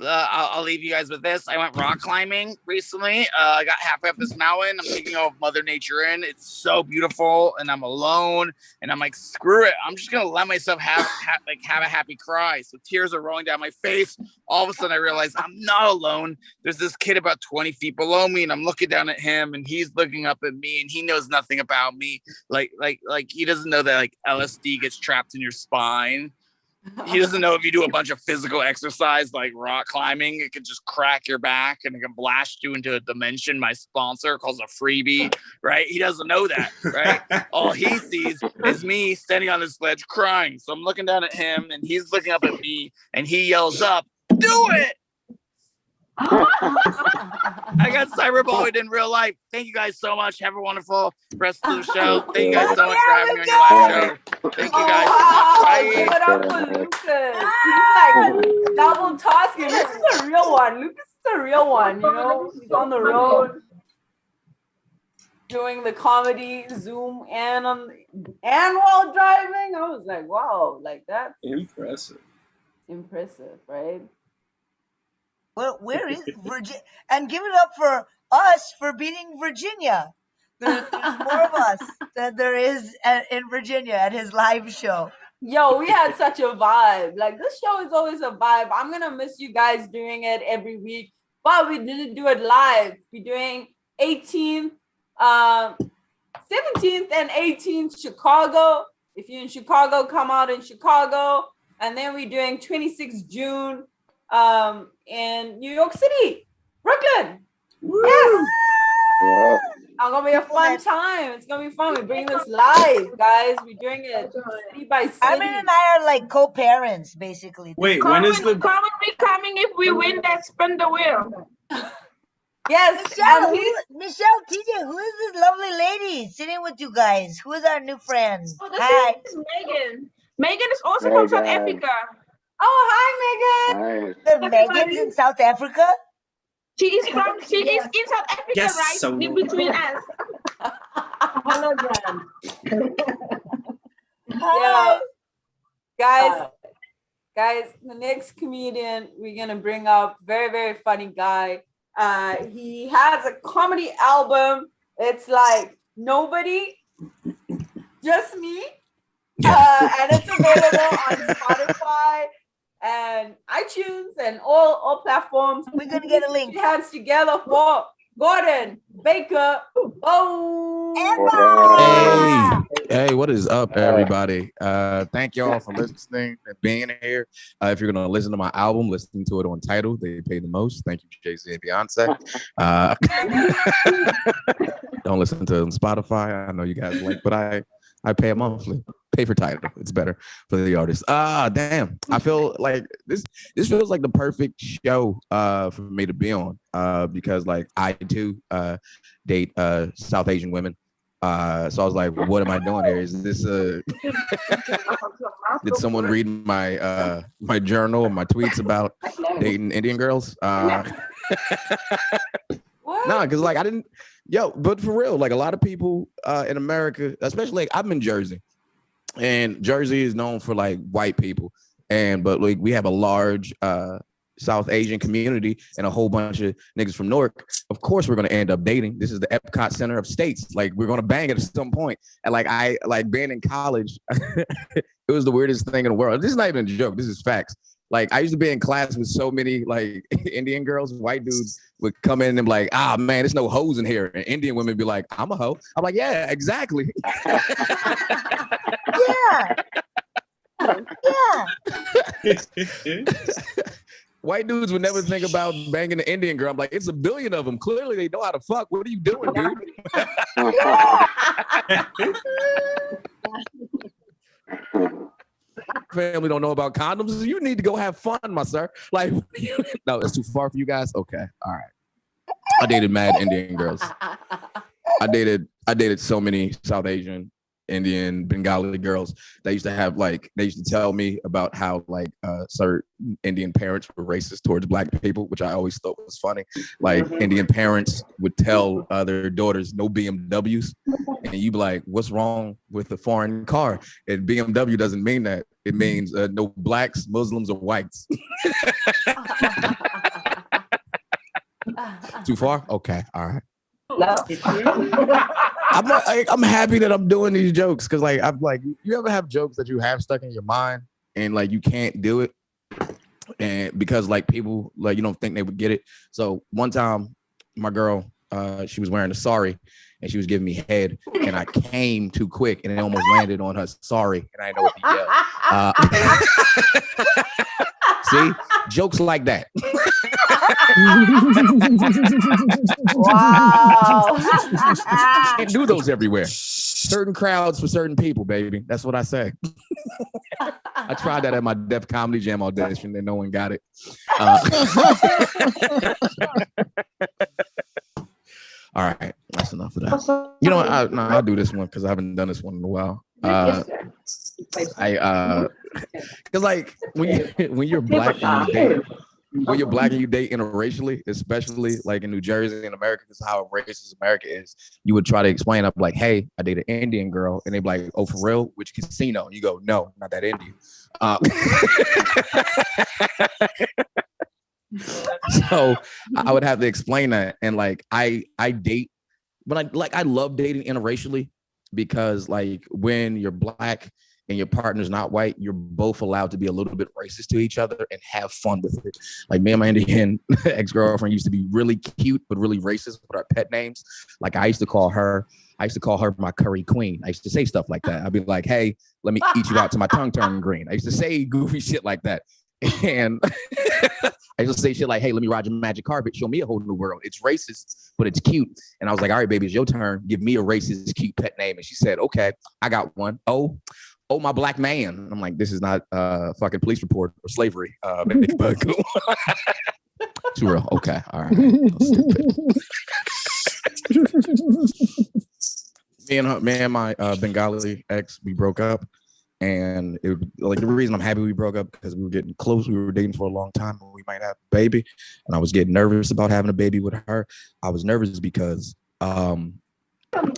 [SPEAKER 11] I'll leave you guys with this. I went rock climbing recently. I got halfway up this mountain. I'm taking all of Mother Nature in. It's so beautiful, and I'm alone. And I'm like, screw it. I'm just gonna let myself have a happy cry. So tears are rolling down my face. All of a sudden, I realize I'm not alone. There's this kid about 20 feet below me, and I'm looking down at him, and he's looking up at me, and he knows nothing about me. Like he doesn't know that like LSD gets trapped in your spine. He doesn't know if you do a bunch of physical exercise like rock climbing, it could just crack your back and it can blast you into a dimension my sponsor calls a freebie, right? He doesn't know that, right? All he sees is me standing on this ledge crying. So I'm looking down at him and he's looking up at me and he yells up, "Do it!" I got cyberbullied in real life. Thank you guys so much. Have a wonderful rest of the show. Thank you guys so much for having me on your live show. Thank you guys. Bye.
[SPEAKER 2] Give it up for Lucas. He's like double tasking. This is a real one. Lucas is a real one. You know, he's on the road doing the comedy Zoom and while driving. I was like, wow, like that's
[SPEAKER 10] impressive,
[SPEAKER 2] right?
[SPEAKER 3] Well, where is Virginia? And give it up for us for beating Virginia. There's more of us than there is in Virginia at his live show.
[SPEAKER 2] Yo, we had such a vibe. Like, this show is always a vibe. I'm going to miss you guys doing it every week. But we didn't do it live. We're doing 18th, 17th and 18th Chicago. If you're in Chicago, come out in Chicago. And then we're doing 26th June in New York City, Brooklyn. Woo! Yes. Yeah. It's gonna be a fun time. It's gonna be fun. We're bringing this live, guys. We're doing it city by city.
[SPEAKER 3] Armin and I are like co-parents, basically.
[SPEAKER 10] Wait, when is the?
[SPEAKER 5] Carmen be coming if we win that spin the wheel.
[SPEAKER 3] Yes, Michelle, TJ, who is this lovely lady sitting with you guys? Who is our new friend?
[SPEAKER 5] Oh, this is Megan. Megan is also from South Africa.
[SPEAKER 2] Oh, hi, Megan.
[SPEAKER 3] Hi. The Megan's in South Africa?
[SPEAKER 5] She is in South Africa, yes, right? So in between us.
[SPEAKER 2] Hello, Jan. Yeah. Guys, the next comedian we're gonna bring up, very, very funny guy. He has a comedy album. It's like nobody Just Me. And it's available on Spotify and iTunes and all platforms.
[SPEAKER 3] We're gonna get a link.
[SPEAKER 2] Put your hands together for Gordon Baker. Oh,
[SPEAKER 4] Hey, what is up, everybody? Thank y'all for listening and being here. If you're gonna listen to my album, listen to it on Tidal. They pay the most. Thank you, Jay-Z and Beyonce. Don't listen to it on Spotify. I know you guys like, but I pay a monthly. Pay for Tidal. It's better for the artist. Damn. I feel like this feels like the perfect show for me to be on. Because like I too date South Asian women. So I was like, what am I doing here? Is this did someone read my my journal and my tweets about dating Indian girls? Nah, because like I didn't but for real, like a lot of people in America, especially like I'm in Jersey. And Jersey is known for like white people, but like we have a large South Asian community and a whole bunch of niggas from Newark. Of course, we're gonna end up dating. This is the Epcot Center of States. Like we're gonna bang it at some point. And like I like being in college, it was the weirdest thing in the world. This is not even a joke. This is facts. Like I used to be in class with so many like Indian girls, white dudes would come in and be like, ah man, there's no hoes in here. And Indian women be like, I'm a hoe. I'm like, yeah, exactly.
[SPEAKER 3] Yeah.
[SPEAKER 4] White dudes would never think about banging an Indian girl. I'm like, it's a billion of them. Clearly they know how to fuck. What are you doing, dude? Family don't know about condoms. You need to go have fun, my sir. Like, no, that's too far for you guys. Okay, all right. I dated mad Indian girls. I dated so many South Asian, Indian, Bengali girls. They used to tell me about how like certain Indian parents were racist towards black people, which I always thought was funny. Like Indian parents would tell their daughters no BMWs, and you'd be like, what's wrong with a foreign car? And BMW doesn't mean that. It means no blacks, Muslims, or whites. Too far? Okay, all right.
[SPEAKER 5] No.
[SPEAKER 4] I'm happy that I'm doing these jokes because like I'm like, you ever have jokes that you have stuck in your mind and like you can't do it, and because like people like you don't think they would get it. So one time, my girl, she was wearing a sari and she was giving me head, and I came too quick and it almost landed on her sari, and I didn't know what to yell. See, jokes like that.
[SPEAKER 2] wow.
[SPEAKER 4] Can't do those everywhere. Certain crowds for certain people, baby. That's what I say. I tried that at my Def Comedy Jam audition and no one got it. All right, that's enough of that. You know what? I'll do this one because I haven't done this one in a while. Because like when you're black and you date interracially, especially like in New Jersey and America, because how racist America is, you would try to explain up like, hey, I dated an Indian girl, and they'd be like, oh, for real? Which casino? And you go, no, not that Indian. So I would have to explain that. And like I date, but I love dating interracially because like when you're black and your partner's not white, you're both allowed to be a little bit racist to each other and have fun with it. Like me and my Indian ex-girlfriend used to be really cute but really racist with our pet names. Like I used to call her my curry queen. I used to say stuff like that. I'd be like, hey, let me eat you out to my tongue turn green. I used to say goofy shit like that. And I used to say shit like, hey, let me ride your magic carpet. Show me a whole new world. It's racist, but it's cute. And I was like, all right, baby, it's your turn. Give me a racist, cute pet name. And she said, okay, I got one. Oh, my black man. I'm like, this is not a fucking police report or slavery. Too real. Okay. All right. Me and my Bengali ex, we broke up. And it like the reason I'm happy we broke up because we were getting close. We were dating for a long time, and we might have a baby. And I was getting nervous about having a baby with her. I was nervous because I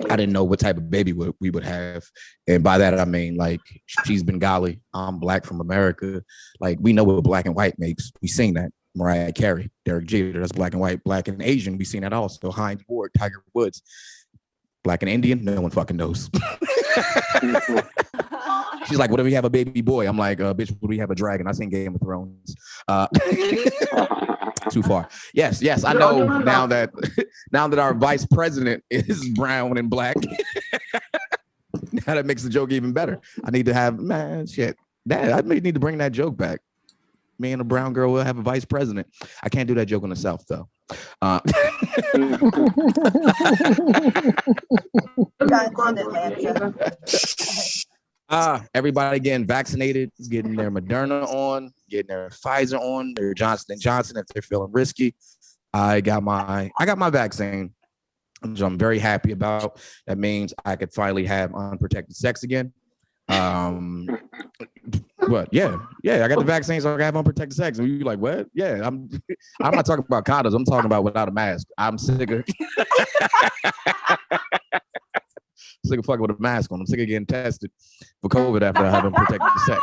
[SPEAKER 4] didn't know what type of baby we would have. And by that I mean like she's Bengali, I'm black from America. Like we know what black and white makes. We seen that. Mariah Carey, Derek Jeter, that's black and white. Black and Asian, we seen that also. Heinz Ward, Tiger Woods. Black and Indian, no one fucking knows. She's like, what if we have a baby boy? I'm like, bitch, what do we have a dragon? I seen Game of Thrones. Too far. Yes, I know now that our vice president is brown and black. Now that makes the joke even better. I need to have, man, shit. Dad, I may need to bring that joke back. Me and a brown girl will have a vice president. I can't do that joke in the South, though. Everybody getting vaccinated, getting their Moderna on, getting their Pfizer on, their Johnson & Johnson if they're feeling risky. I got my vaccine, which I'm very happy about. That means I could finally have unprotected sex again. But yeah, I got the vaccine, so I can have unprotected sex. And you're like, what? Yeah, I'm not talking about condoms. I'm talking about without a mask. I'm sick of fucking with a mask on. I'm sick of getting tested for COVID after I have unprotected sex.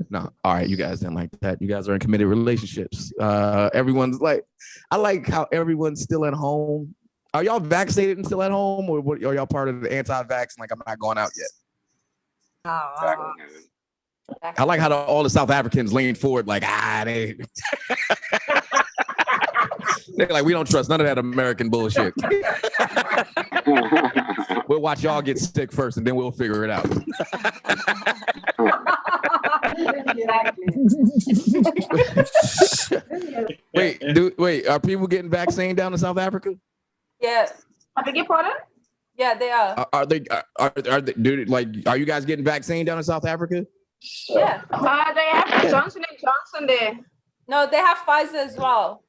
[SPEAKER 4] No, all right, you guys didn't like that. You guys are in committed relationships. Everyone's like, I like how everyone's still at home. Are y'all vaccinated and still at home, or what, are y'all part of the anti-vax? Like, I'm not going out yet. I like how all the South Africans leaned forward, like, they're like, we don't trust none of that American bullshit. We'll watch y'all get sick first, and then we'll figure it out. Wait, are people getting vaccinated down in South Africa?
[SPEAKER 2] Yeah.
[SPEAKER 5] I beg your pardon?
[SPEAKER 2] Yeah, they are.
[SPEAKER 4] Are they, are you guys getting vaccinated down in South Africa?
[SPEAKER 2] Yeah.
[SPEAKER 5] They have Johnson & Johnson there.
[SPEAKER 2] No, they have Pfizer as well.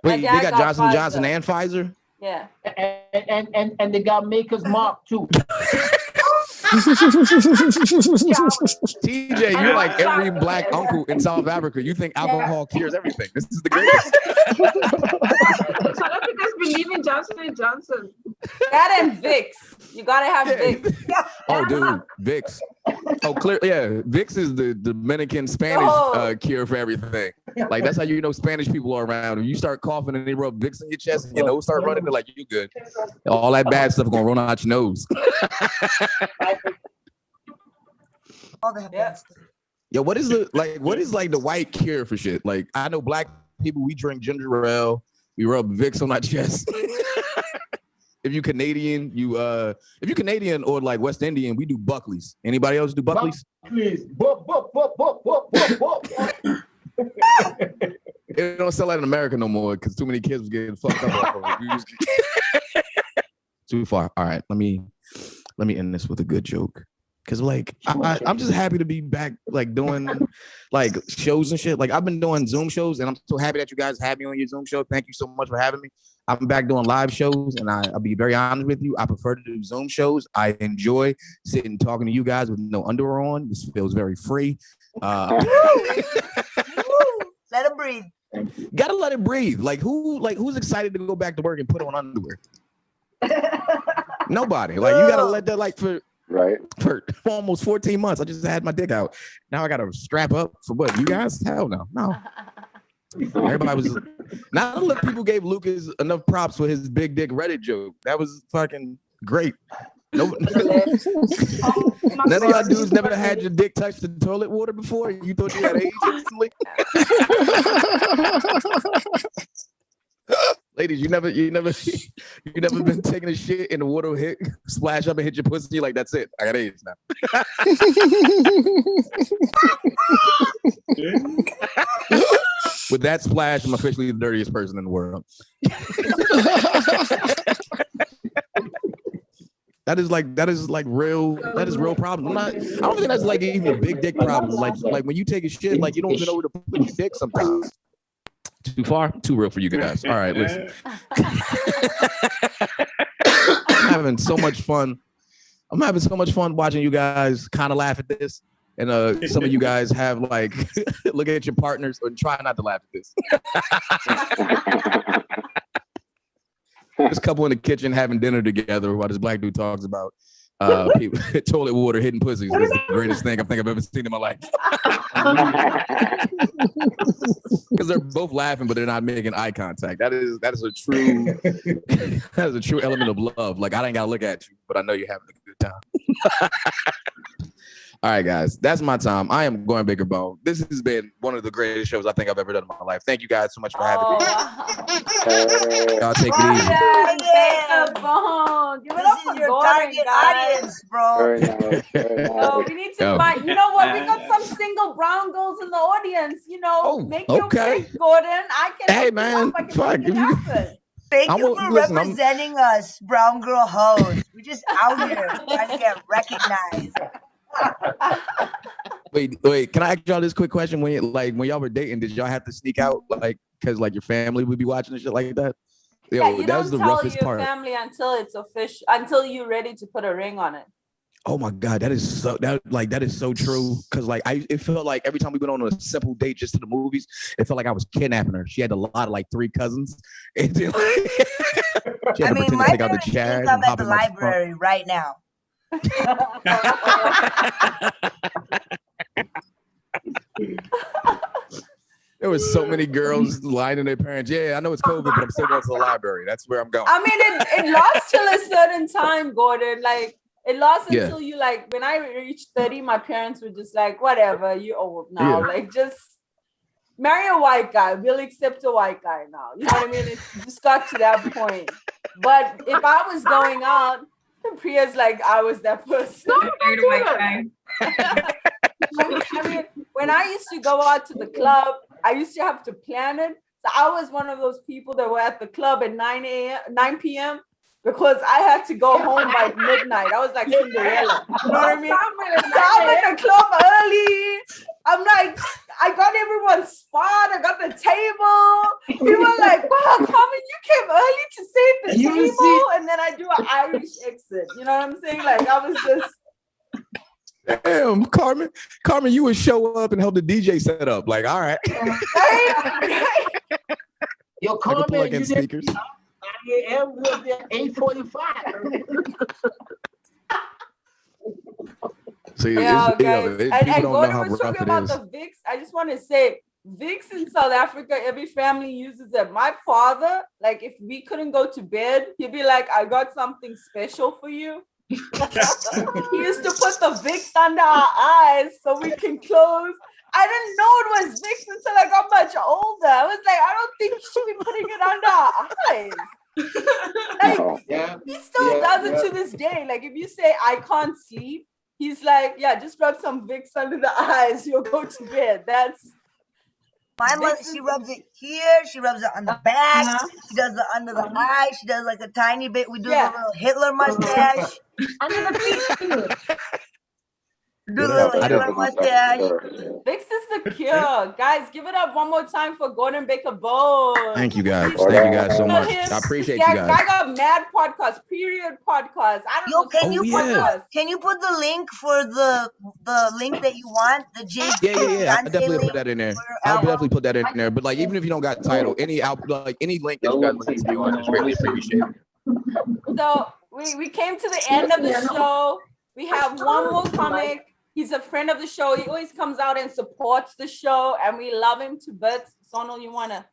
[SPEAKER 4] Wait, they got Johnson & Johnson and Pfizer?
[SPEAKER 2] Yeah.
[SPEAKER 9] And they got Maker's Mark too.
[SPEAKER 4] TJ, you're like every black uncle in South Africa. You think alcohol cures everything. This is the greatest.
[SPEAKER 5] South Africans believe in Johnson & Johnson.
[SPEAKER 2] That and Vicks. You gotta have Vicks.
[SPEAKER 4] Oh, dude, Vicks. Oh, clear. Yeah, Vicks is the Dominican Spanish cure for everything. Like, that's how you know Spanish people are around. When you start coughing and they rub Vicks in your chest and your nose start running, they're like, you good. All that bad stuff gonna run out your nose.
[SPEAKER 3] Yeah.
[SPEAKER 4] Yo, what is the white cure for shit? Like, I know black people, we drink ginger ale, we rub Vicks on our chest. If you Canadian, or like West Indian, we do Buckleys. Anybody else do Buckleys?
[SPEAKER 9] Please.
[SPEAKER 4] They don't sell that in America no more because too many kids was getting fucked up. Too far. All right, let me end this with a good joke. Cause like I'm just happy to be back, like doing like shows and shit. Like I've been doing Zoom shows, and I'm so happy that you guys have me on your Zoom show. Thank you so much for having me. I'm back doing live shows, and I'll be very honest with you. I prefer to do Zoom shows. I enjoy sitting talking to you guys with no underwear on. This feels very free.
[SPEAKER 3] Let it breathe.
[SPEAKER 4] Gotta let it breathe. Who's excited to go back to work and put on underwear? Nobody. Like you gotta let that for almost 14 months. I just had my dick out. Now I gotta strap up for what? You guys? Hell no. Everybody was not look. People gave Lucas enough props for his big dick Reddit joke. That was fucking great. None of y'all dudes never had your dick touch the toilet water before. You thought you had AIDS instantly. Ladies, you never been taking a shit and the water hit, splash up and hit your pussy. Like, that's it. I got AIDS now. With that splash, I'm officially the dirtiest person in the world. That is real problem. I don't think that's like even a big dick problem. Like when you take a shit, like you don't even know where to put your dick sometimes. Too far? Too real for you guys. All right, listen. I'm having so much fun watching you guys kind of laugh at this. And some of you guys have like, look at your partners and try not to laugh at this. This couple in the kitchen having dinner together while this black dude talks about People, toilet water hitting pussies is the greatest thing I think I've ever seen in my life. Because they're both laughing, but they're not making eye contact. That is a true that is a true element of love. Like I ain't gotta look at you, but I know you're having a good time. All right, guys, that's my time. I am going bigger bone. This has been one of the greatest shows I think I've ever done in my life. Thank you guys so much for having me. Y'all take it easy.
[SPEAKER 2] Bigger bone. Give it up for
[SPEAKER 3] your
[SPEAKER 2] Gordon,
[SPEAKER 3] target
[SPEAKER 2] guys.
[SPEAKER 3] audience, bro.
[SPEAKER 7] Very nice. Very
[SPEAKER 2] Oh,
[SPEAKER 7] nice.
[SPEAKER 2] we need to find. You know what? We got some single brown girls in the audience. You know, make your pick, Gordon. I can.
[SPEAKER 4] Hey, man.
[SPEAKER 2] I can make it happen.
[SPEAKER 3] Thank you for representing us, brown girl hoes. We're just out here trying to get recognized.
[SPEAKER 4] Wait, can I ask y'all this quick question? When y'all were dating, did y'all have to sneak out because your family would be watching and shit like that?
[SPEAKER 2] Yeah,
[SPEAKER 4] Yo,
[SPEAKER 2] you
[SPEAKER 4] that
[SPEAKER 2] don't
[SPEAKER 4] was the
[SPEAKER 2] tell
[SPEAKER 4] roughest
[SPEAKER 2] your
[SPEAKER 4] part.
[SPEAKER 2] family until it's official, until you're ready to put a ring on it.
[SPEAKER 4] Oh my God, that is so true. Cause it felt like every time we went on a simple date just to the movies, it felt like I was kidnapping her. She had a lot of 3 cousins. And then, she had to pretend to take out the chairs and hop
[SPEAKER 3] at the
[SPEAKER 4] in my trunk.
[SPEAKER 3] library right now.
[SPEAKER 4] There was so many girls lying to their parents. Yeah, I know it's COVID, but I'm still going to the library. That's where I'm going.
[SPEAKER 2] I mean, it lasts till a certain time, Gordon. Like it lasts
[SPEAKER 4] Yeah.
[SPEAKER 2] until you when I reached 30, my parents were just like, whatever, you old now.
[SPEAKER 4] Yeah.
[SPEAKER 2] Like just marry a white guy. We'll accept a white guy now. You know what I mean? It just got to that point. But if I was going out, Priya's like, I was that person.
[SPEAKER 5] Married a white guy.
[SPEAKER 2] I mean, when I used to go out to the club, I used to have to plan it. So I was one of those people that were at the club at 9 p.m. because I had to go home by midnight. I was like Cinderella. You know what I mean? So I'm at the club early. I'm like, I got everyone's spot. I got the table. People were like, wow, Carmen, you came early to save the table. And then I do an Irish exit. You know what I'm saying? Like I was just...
[SPEAKER 4] Damn, Carmen, you would show up and help the DJ set up. Like, all right.
[SPEAKER 9] Yo, Carmen,
[SPEAKER 4] plug in speakers.
[SPEAKER 9] I am with the 8:45.
[SPEAKER 4] See,
[SPEAKER 2] Yeah, guys.
[SPEAKER 4] people
[SPEAKER 2] And
[SPEAKER 4] don't know
[SPEAKER 2] Gordon
[SPEAKER 4] how
[SPEAKER 2] was
[SPEAKER 4] rough
[SPEAKER 2] talking
[SPEAKER 4] it
[SPEAKER 2] about
[SPEAKER 4] is.
[SPEAKER 2] the Vicks. I just want to say, Vicks in South Africa, every family uses it. My father, if we couldn't go to bed, he'd be like, I got something special for you. He used to put the Vicks under our eyes so we can close. I didn't know it was Vicks until I got much older. I was like, I don't think you should be putting it under our eyes. He still does it to this day. Like if you say I can't sleep, he's like, yeah, just rub some Vicks under the eyes. You'll go to bed. That's
[SPEAKER 3] my mother. She rubs it here. She rubs it on the back. She does it under the eye. She does a tiny bit. We do a little Hitler mustache.
[SPEAKER 5] Under the feet.
[SPEAKER 3] Do a little Hitler mustache.
[SPEAKER 2] Vicks is the cure. Guys, give it up one more time for Gordon Baker Bone.
[SPEAKER 4] Thank you guys. Thank you guys so much. I appreciate you guys.
[SPEAKER 2] I got mad podcast, period podcast. I don't know.
[SPEAKER 3] Can you put the link for the link that you want? The J.
[SPEAKER 4] Yeah. I definitely put that in there. I'll definitely put that in there. But even if you don't got title, any link that you guys want to be on, I greatly appreciate it.
[SPEAKER 2] So we came to the end of the show. We have one more comic. He's a friend of the show. He always comes out and supports the show, and we love him to bits. Sonal, you wanna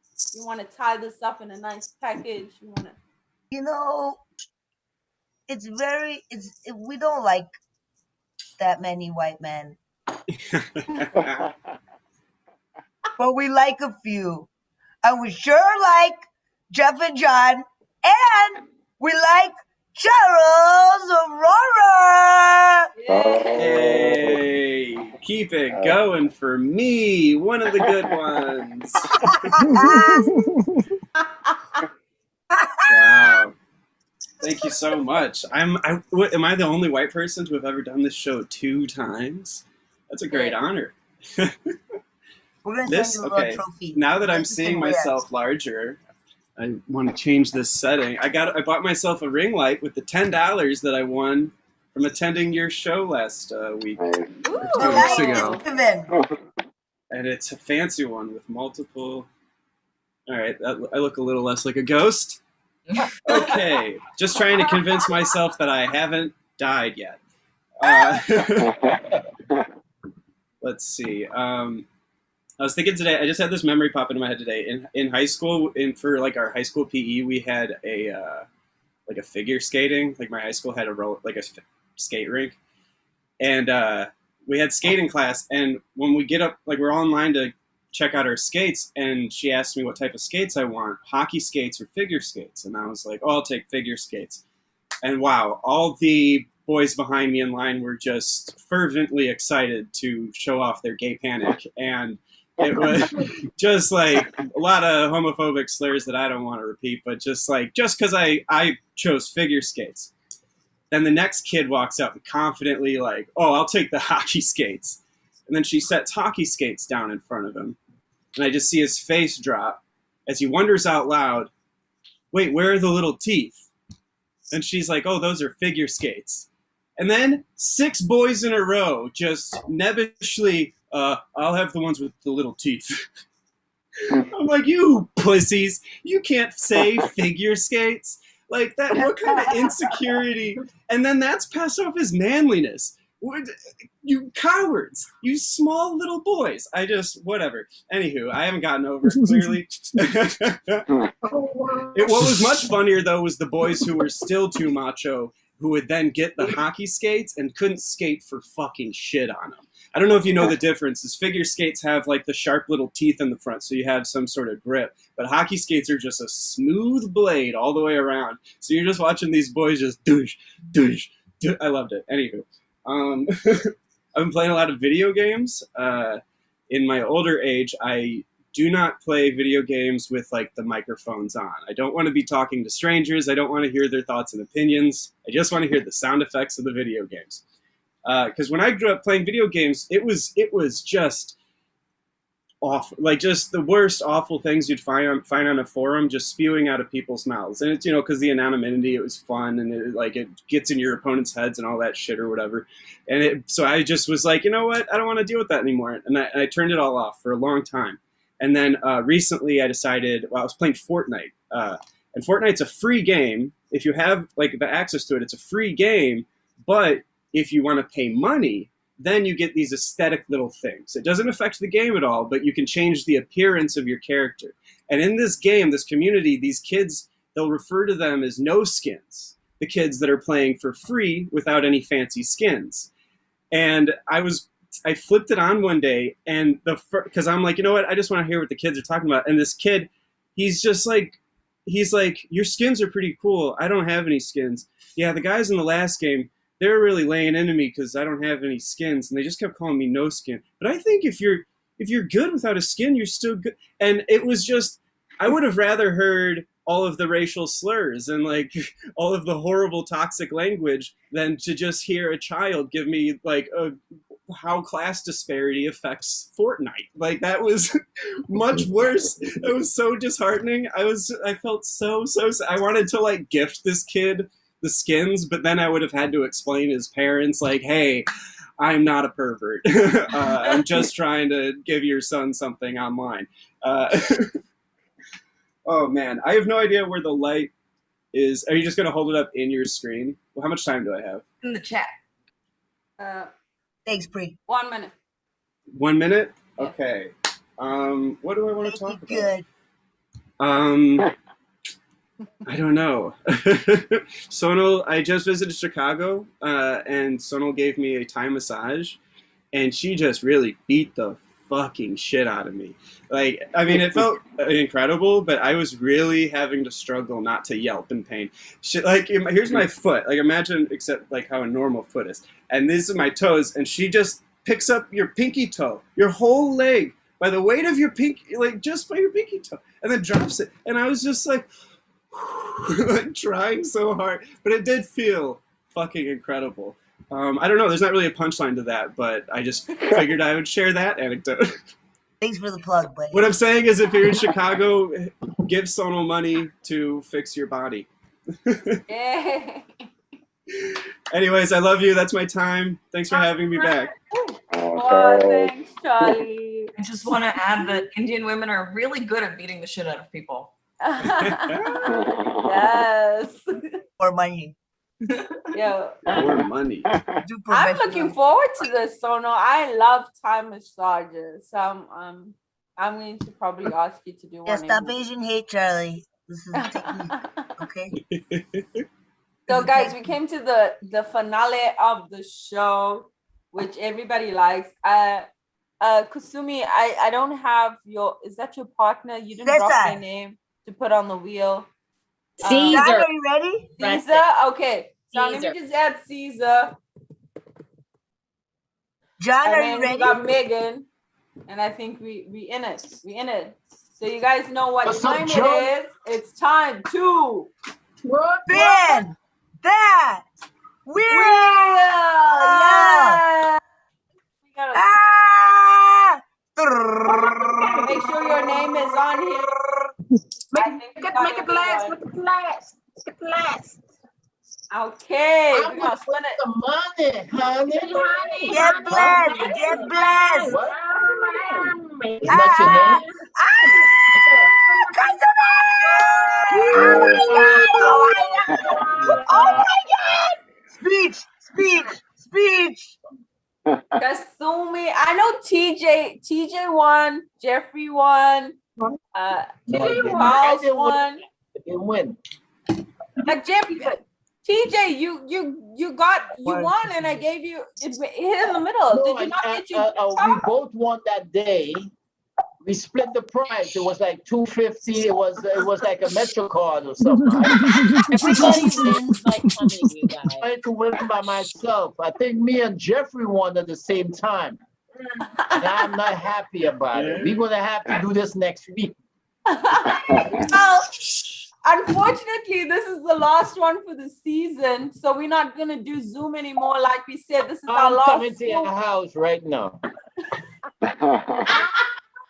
[SPEAKER 2] tie this up in a nice package?
[SPEAKER 3] We don't like that many white men, but we like a few, and we sure like Jeff and John, and we like Charles Aurora.
[SPEAKER 10] Hey, keep it going for me. One of the good ones. Wow. Thank you so much. Am I the only white person to have ever done this show 2 times? That's a great honor.
[SPEAKER 3] We're gonna send you a little trophy.
[SPEAKER 10] Now that I'm seeing myself larger, I want to change this setting. I bought myself a ring light with the $10 that I won from attending your show last week. 2 weeks ago. And it's a fancy one with multiple. All right, I look a little less like a ghost. Okay, just trying to convince myself that I haven't died yet. Let's see. I was thinking today. I just had this memory pop into my head today. In high school, for like our high school PE, we had a figure skating. Like my high school had a skate rink, and we had skating class. And when we get up, like we're all in line to check out our skates, and she asked me what type of skates I want, hockey skates or figure skates, and I was like, oh, I'll take figure skates. And wow, all the boys behind me in line were just fervently excited to show off their gay panic, and it was just like a lot of homophobic slurs that I don't want to repeat, but just because I chose figure skates. Then the next kid walks up and confidently like, oh, I'll take the hockey skates. And then she sets hockey skates down in front of him. And I just see his face drop as he wonders out loud, wait, where are the little teeth? And she's like, oh, those are figure skates. And then 6 boys in a row just nebbishly, I'll have the ones with the little teeth. I'm like, you pussies, you can't say figure skates. Like that, what kind of insecurity? And then that's passed off as manliness. You cowards, you small little boys. Whatever. Anywho, I haven't gotten over it, clearly. What was much funnier, though, was the boys who were still too macho, who would then get the hockey skates and couldn't skate for fucking shit on them. I don't know if you know the difference. Is figure skates have like the sharp little teeth in the front, so you have some sort of grip. But hockey skates are just a smooth blade all the way around. So you're just watching these boys just douche, douche, douche. I loved it. Anywho. I've been playing a lot of video games. In my older age, I do not play video games with like the microphones on. I don't want to be talking to strangers. I don't want to hear their thoughts and opinions. I just want to hear the sound effects of the video games. Because when I grew up playing video games, it was just awful, like just the worst awful things you'd find on a forum just spewing out of people's mouths. And it's, because the anonymity, it was fun, and it gets in your opponent's heads and all that shit or whatever. And so I just was like, you know what, I don't want to deal with that anymore. And I turned it all off for a long time. And then recently I decided, I was playing Fortnite, and Fortnite's a free game. If you have like the access to it, it's a free game. But if you want to pay money, then you get these aesthetic little things. It doesn't affect the game at all, but you can change the appearance of your character. And in this game, this community, these kids, they'll refer to them as no skins, the kids that are playing for free without any fancy skins. And I flipped it on one day, and because I'm like, you know what, I just want to hear what the kids are talking about. And this kid, he's like, your skins are pretty cool. I don't have any skins. Yeah, the guys in the last game, they were really laying into me because I don't have any skins, and they just kept calling me no skin. But I think if you're good without a skin, you're still good. And it was just, I would have rather heard all of the racial slurs and like all of the horrible toxic language than to just hear a child give me like how class disparity affects Fortnite. Like that was much worse. It was so disheartening. I felt so I wanted to like gift this kid the skins, but then I would have had to explain his parents like, hey, I'm not a pervert. I'm just trying to give your son something online. Oh man, I have no idea where the light is. Are you just going to hold it up in your screen? Well, how much time do I have?
[SPEAKER 6] In the chat.
[SPEAKER 3] Thanks, Bree.
[SPEAKER 2] 1 minute.
[SPEAKER 10] 1 minute? Okay. What do I want to talk about?
[SPEAKER 3] Good.
[SPEAKER 10] I don't know. Sonal, I just visited Chicago, and Sonal gave me a Thai massage, and she just really beat the fucking shit out of me. Like, I mean, it felt incredible, but I was really having to struggle not to yelp in pain. Shit, like, here's my foot. Like, imagine, except like how a normal foot is. And these are my toes, and she just picks up your pinky toe, your whole leg, by the weight of your pinky, like, just by your pinky toe, and then drops it. And I was just like, like trying so hard, but it did feel fucking incredible. I don't know, there's not really a punchline to that, but I just figured I would share that anecdote.
[SPEAKER 3] Thanks for the plug, buddy.
[SPEAKER 10] What I'm saying is, if you're in Chicago, give Sonal money to fix your body.
[SPEAKER 2] Yay.
[SPEAKER 10] Anyways, I love you. That's my time. Thanks for having me back.
[SPEAKER 2] Oh, thanks, Charlie.
[SPEAKER 6] I just want to add that Indian women are really good at beating the shit out of people.
[SPEAKER 2] Yes.
[SPEAKER 3] For money.
[SPEAKER 2] Yeah.
[SPEAKER 10] More money.
[SPEAKER 2] I'm looking forward to this, Sono. I love Thai massages. So I'm going to probably ask you to do
[SPEAKER 3] Yeah,
[SPEAKER 2] one.
[SPEAKER 3] stop Asian hate, Charlie. This is technique, okay?
[SPEAKER 2] So guys, we came to the finale of the show, which everybody likes. Kusumi, I don't have your, is that your partner? You didn't drop their name to put on the wheel.
[SPEAKER 3] Caesar. John, are you ready?
[SPEAKER 2] Caesar? Okay. So let me just add Caesar.
[SPEAKER 3] John,
[SPEAKER 2] and
[SPEAKER 3] are
[SPEAKER 2] then
[SPEAKER 3] you ready?
[SPEAKER 2] We got Megan. And I think we in it. We in it. So you guys know what time it is. It's time to
[SPEAKER 3] spin that wheel.
[SPEAKER 2] Yeah. We gotta make sure your name is on here.
[SPEAKER 5] Make it last. Make it last.
[SPEAKER 2] Okay, we're gonna spin it.
[SPEAKER 9] The money, honey.
[SPEAKER 3] Get blessed. Get blessed.
[SPEAKER 9] Is that your name?
[SPEAKER 3] Oh my God! Speech.
[SPEAKER 2] Kasumi, I know TJ won, Jeffrey won, Charles won.
[SPEAKER 9] You win.
[SPEAKER 2] But TJ, you won, and I gave you it hit in the middle.
[SPEAKER 9] No,
[SPEAKER 2] did you not get your?
[SPEAKER 9] We both won that day. We split the prize. It was like $250. It was like a Metro card or something.
[SPEAKER 12] Everybody wins by coming, you guys.
[SPEAKER 9] I tried to win by myself. I think me and Jeffrey won at the same time. And I'm not happy about it. We're gonna have to do this next week.
[SPEAKER 2] Well, unfortunately, this is the last one for the season, so we're not gonna do Zoom anymore. Like we said, this is our last.
[SPEAKER 9] I'm coming to your house right now.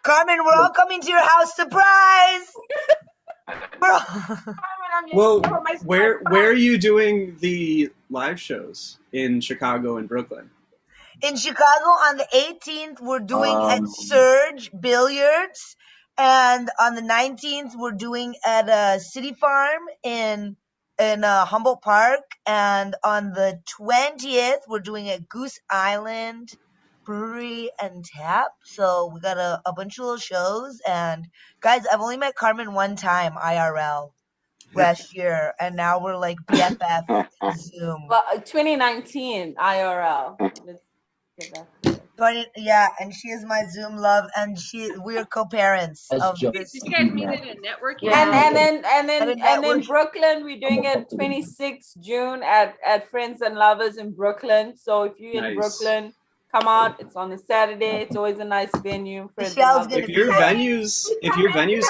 [SPEAKER 3] Carmen, we're all coming to your house. Surprise!
[SPEAKER 10] Well, where are you doing the live shows in Chicago and Brooklyn?
[SPEAKER 3] In Chicago on the 18th, we're doing at Surge Billiards. And on the 19th, we're doing at City Farm in Humboldt Park. And on the 20th, we're doing at Goose Island Brewery and Tap. So we got a bunch of little shows. And guys, I've only met Carmen one time IRL last year, and now we're like BFF Zoom.
[SPEAKER 2] Well, 2019 IRL. Let's get that.
[SPEAKER 3] Yeah, and she is my Zoom love, and we're co-parents of this.
[SPEAKER 13] Did you guys meet at a networking?
[SPEAKER 2] And then Brooklyn, we're doing it 26th June at Friends and Lovers in Brooklyn. So if you're in Brooklyn, come out. It's on a Saturday. It's always a nice venue.
[SPEAKER 10] If your venues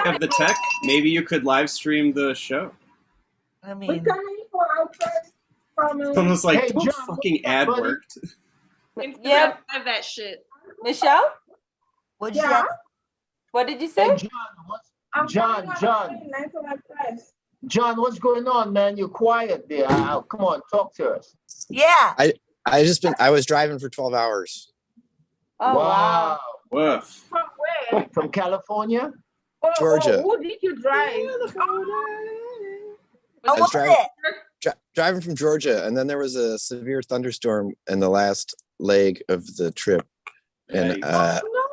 [SPEAKER 10] have the tech, maybe you could live stream the show.
[SPEAKER 3] I mean,
[SPEAKER 10] Someone's like,
[SPEAKER 9] hey,
[SPEAKER 10] don't fucking ad worked.
[SPEAKER 2] Yep.
[SPEAKER 13] Have that shit.
[SPEAKER 2] Michelle?
[SPEAKER 3] What
[SPEAKER 2] did you say?
[SPEAKER 9] Hey, John, what's going on, man? You're quiet there. Come on, talk to us.
[SPEAKER 3] Yeah.
[SPEAKER 14] I was driving for 12 hours.
[SPEAKER 2] Oh, wow.
[SPEAKER 10] Woof.
[SPEAKER 5] From where?
[SPEAKER 9] From California?
[SPEAKER 14] Georgia.
[SPEAKER 5] Who did you drive?
[SPEAKER 14] I was driving from Georgia, and then there was a severe thunderstorm in the last leg of the trip. And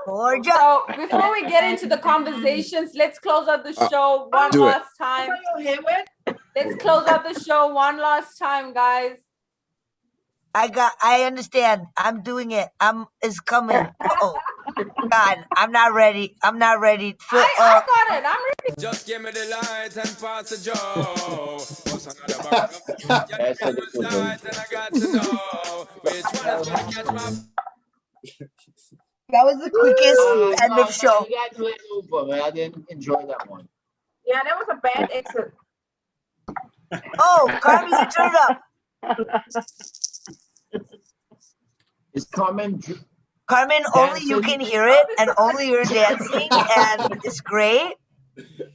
[SPEAKER 3] Georgia.
[SPEAKER 2] So before we get into the conversations, let's close out the show one last time. Let's close out the show one last time, guys.
[SPEAKER 3] I understand. I'm doing it. It's coming. Oh God, I'm not ready. I got it.
[SPEAKER 2] I'm ready.
[SPEAKER 15] Just give me the light and pass the joe. What's another
[SPEAKER 3] That was the quickest end of show.
[SPEAKER 9] You guys went over, man. I didn't enjoy that one.
[SPEAKER 5] Yeah, that was a bad exit.
[SPEAKER 3] Oh, Carmen, you turned up.
[SPEAKER 9] Is Carmen
[SPEAKER 3] only you can hear it, and only you're dancing, and it's great.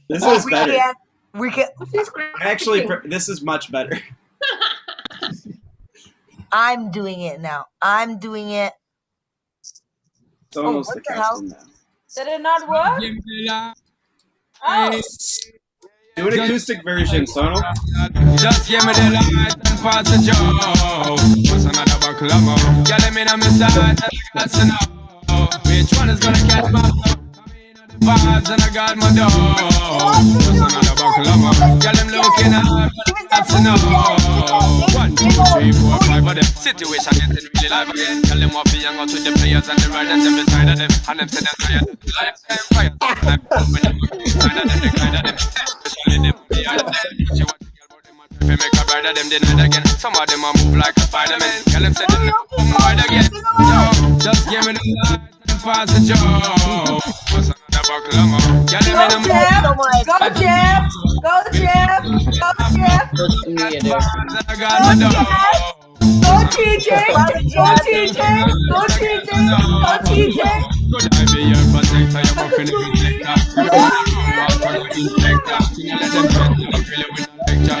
[SPEAKER 10] This is better.
[SPEAKER 3] We can.
[SPEAKER 10] Actually, this is much better.
[SPEAKER 3] I'm doing it now. I'm doing it.
[SPEAKER 10] It's almost
[SPEAKER 3] what the hell?
[SPEAKER 2] Did it not work? Oh.
[SPEAKER 10] Do an acoustic version, Sonal.
[SPEAKER 15] Just give me the light and pass the joe. What's another buckle of more? Girl, let me know my side, that's enough. Which one is gonna catch my flow? Vibes and I got my dough. What's another buckle of more? Girl, I'm looking at that's enough. 1, 2, 3, 4, 5 of them. Situation getting really live again. Tell them what be young out with the players and the riders them beside of them. And them say them tired. Life them fire. When them inside of them, they kind of them. Especially them behind them. She want to girl but them a try to make a bride of them denied again. Some of them a move like a Spider-Man. Tell them say them never come wide again. Yo, just give me the light and pass the joe. What's another buckle of more? Girl, let me know my
[SPEAKER 1] Go Jeff! Go Jeff! Go Jeff!
[SPEAKER 15] I got my dough.
[SPEAKER 1] Go TJ! Go TJ! Go TJ! Go TJ!
[SPEAKER 15] Could I be your protector? You're buffing the inspector. You're the inspector. Let them get you. I'm really with the lecture.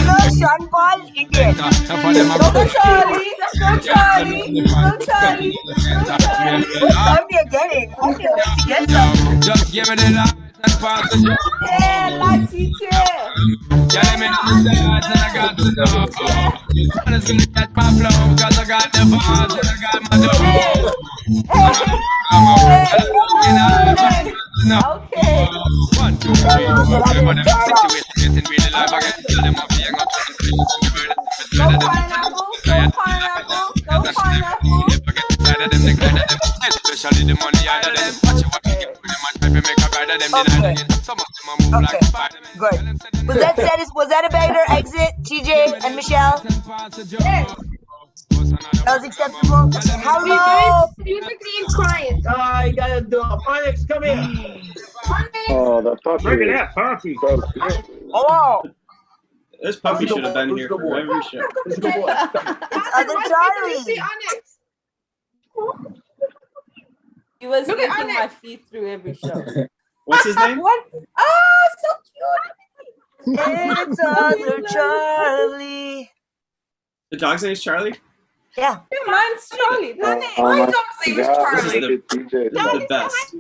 [SPEAKER 3] Go Sean Paul, Indian.
[SPEAKER 1] Go Charlie! Go Charlie! Go Charlie!
[SPEAKER 3] What time we are getting? I feel like to get some.
[SPEAKER 15] Just give me the light and pass the job.
[SPEAKER 1] Yeah, like TJ!
[SPEAKER 15] Yeah, let me know the sides and I got the dough. This one is gonna catch my flow, cause I got the vibes and I got my dough.
[SPEAKER 1] Okay.
[SPEAKER 15] 1, 2, 3, 4, 5 of them. Situation getting really live again. Tell them what being out to the
[SPEAKER 1] Go pineapple! Go pineapple! Go pineapple!
[SPEAKER 15] Especially the money out of them. Watch what you get with them and try to make a bride of them denied again. Some of them are move like Spider-Man.
[SPEAKER 3] Good. Was that a better exit, TJ and Michelle?
[SPEAKER 1] Yes.
[SPEAKER 3] That was acceptable. Hello.
[SPEAKER 5] Musically inclined.
[SPEAKER 9] I gotta do it. Onyx, come here.
[SPEAKER 7] Oh, the puppy.
[SPEAKER 10] Look at that puppy.
[SPEAKER 3] Hello.
[SPEAKER 10] This puppy should have been here for every show.
[SPEAKER 3] It's other Charlie.
[SPEAKER 2] He was
[SPEAKER 5] Look at
[SPEAKER 2] licking my
[SPEAKER 5] Onyx.
[SPEAKER 2] feet through every show.
[SPEAKER 10] What's his name?
[SPEAKER 2] What? Oh, so cute.
[SPEAKER 3] It's other Charlie.
[SPEAKER 10] The dog's name is Charlie?
[SPEAKER 3] Yeah.
[SPEAKER 2] Yeah, mine's Charlie.
[SPEAKER 7] Oh my
[SPEAKER 13] dog's name is
[SPEAKER 7] God,
[SPEAKER 13] Charlie.
[SPEAKER 10] This is
[SPEAKER 7] TJ.
[SPEAKER 10] the best.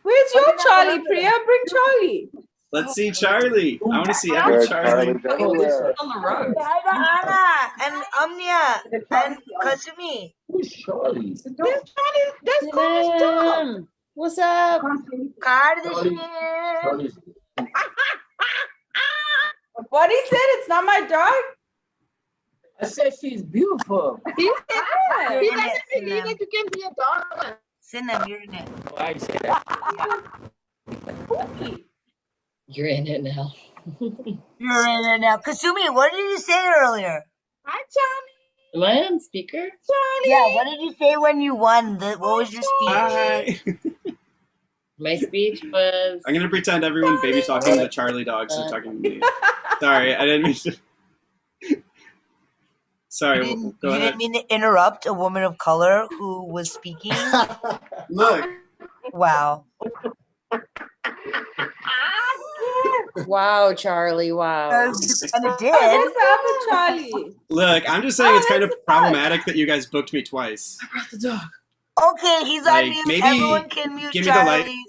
[SPEAKER 2] Where's your Charlie, Priya? Bring Charlie.
[SPEAKER 10] Let's see Charlie. I want to see every Charlie.
[SPEAKER 7] everywhere.
[SPEAKER 13] On the road.
[SPEAKER 3] Hi to Anna and Omnia and Kasumi.
[SPEAKER 9] Who's Charlie?
[SPEAKER 5] That's Carl's
[SPEAKER 2] What's up?
[SPEAKER 3] Kardashian.
[SPEAKER 9] Charlie's.
[SPEAKER 2] What he said? It's not my dog.
[SPEAKER 9] I said she's beautiful.
[SPEAKER 5] He
[SPEAKER 2] Yeah.
[SPEAKER 5] doesn't believe that you can be a dog.
[SPEAKER 3] Send them, you're in it.
[SPEAKER 9] Oh, I said that.
[SPEAKER 12] You're in it now.
[SPEAKER 3] You're in it now. Kasumi, what did you say earlier?
[SPEAKER 5] Hi, Charlie.
[SPEAKER 12] Am I on speaker?
[SPEAKER 5] Charlie.
[SPEAKER 3] Yeah, what did you say when you won? What was your speech?
[SPEAKER 10] Hi.
[SPEAKER 12] My speech was.
[SPEAKER 10] I'm gonna pretend everyone baby talking the Charlie dogs are talking to me. Sorry, I didn't mean to. Sorry,
[SPEAKER 3] You
[SPEAKER 10] go ahead.
[SPEAKER 3] didn't mean to interrupt a woman of color who was speaking.
[SPEAKER 10] Look,
[SPEAKER 3] Wow.
[SPEAKER 12] Wow, Charlie. Wow.
[SPEAKER 3] And it did.
[SPEAKER 2] What's happened, Charlie?
[SPEAKER 10] look. I'm just saying it's kind of problematic that you guys booked me twice.
[SPEAKER 3] Okay, he's on
[SPEAKER 10] Like,
[SPEAKER 3] mute.
[SPEAKER 10] maybe
[SPEAKER 3] Everyone can mute
[SPEAKER 10] give me the light.
[SPEAKER 3] Charlie.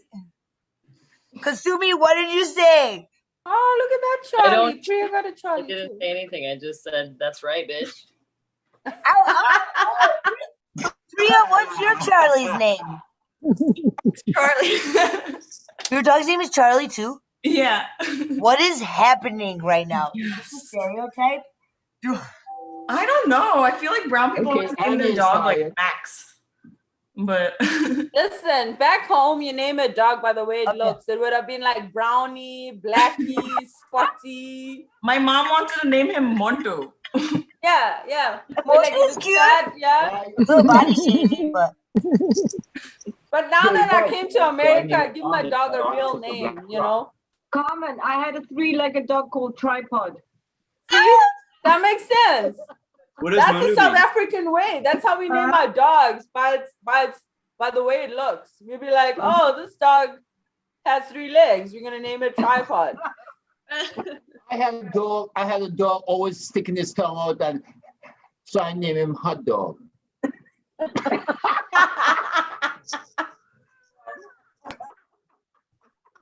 [SPEAKER 3] Kasumi, what did you say?
[SPEAKER 2] Oh, look at that
[SPEAKER 12] I
[SPEAKER 2] Charlie.
[SPEAKER 12] don't-
[SPEAKER 2] Priya got a
[SPEAKER 12] I
[SPEAKER 2] Charlie.
[SPEAKER 12] didn't
[SPEAKER 2] too.
[SPEAKER 12] say anything. I just said, that's right, bitch.
[SPEAKER 3] Priya, what's your Charlie's name?
[SPEAKER 13] Charlie.
[SPEAKER 3] Your dog's name is Charlie too?
[SPEAKER 13] Yeah.
[SPEAKER 3] What is happening right now? Is this a stereotype?
[SPEAKER 6] I don't know. I feel like brown people
[SPEAKER 9] Okay,
[SPEAKER 6] always name their
[SPEAKER 9] Anna's
[SPEAKER 6] dog like
[SPEAKER 9] tired.
[SPEAKER 6] Max. But
[SPEAKER 2] Listen, back home, you name a dog by the way it
[SPEAKER 3] Okay.
[SPEAKER 2] looks. It would have been like Brownie, Blackie, Spotty.
[SPEAKER 6] my mom wanted to name him Monto.
[SPEAKER 2] Yeah, yeah. But
[SPEAKER 3] Monty
[SPEAKER 2] like
[SPEAKER 3] is
[SPEAKER 2] it's
[SPEAKER 3] cute.
[SPEAKER 2] sad, yeah.
[SPEAKER 3] It's a little body shaming, but
[SPEAKER 2] But now that I came to America, I give my dog a real name, you know?
[SPEAKER 5] Carmen, I had a three-legged dog called Tripod.
[SPEAKER 2] See? That makes sense.
[SPEAKER 10] What is
[SPEAKER 2] That's
[SPEAKER 10] Manu
[SPEAKER 2] the South
[SPEAKER 10] mean?
[SPEAKER 2] African way. That's how we name our dogs by the way it looks. We'd be like, oh, this dog has 3 legs. We're gonna name it Tripod.
[SPEAKER 9] I had a dog always sticking his tongue out, and so I named him Hot Dog.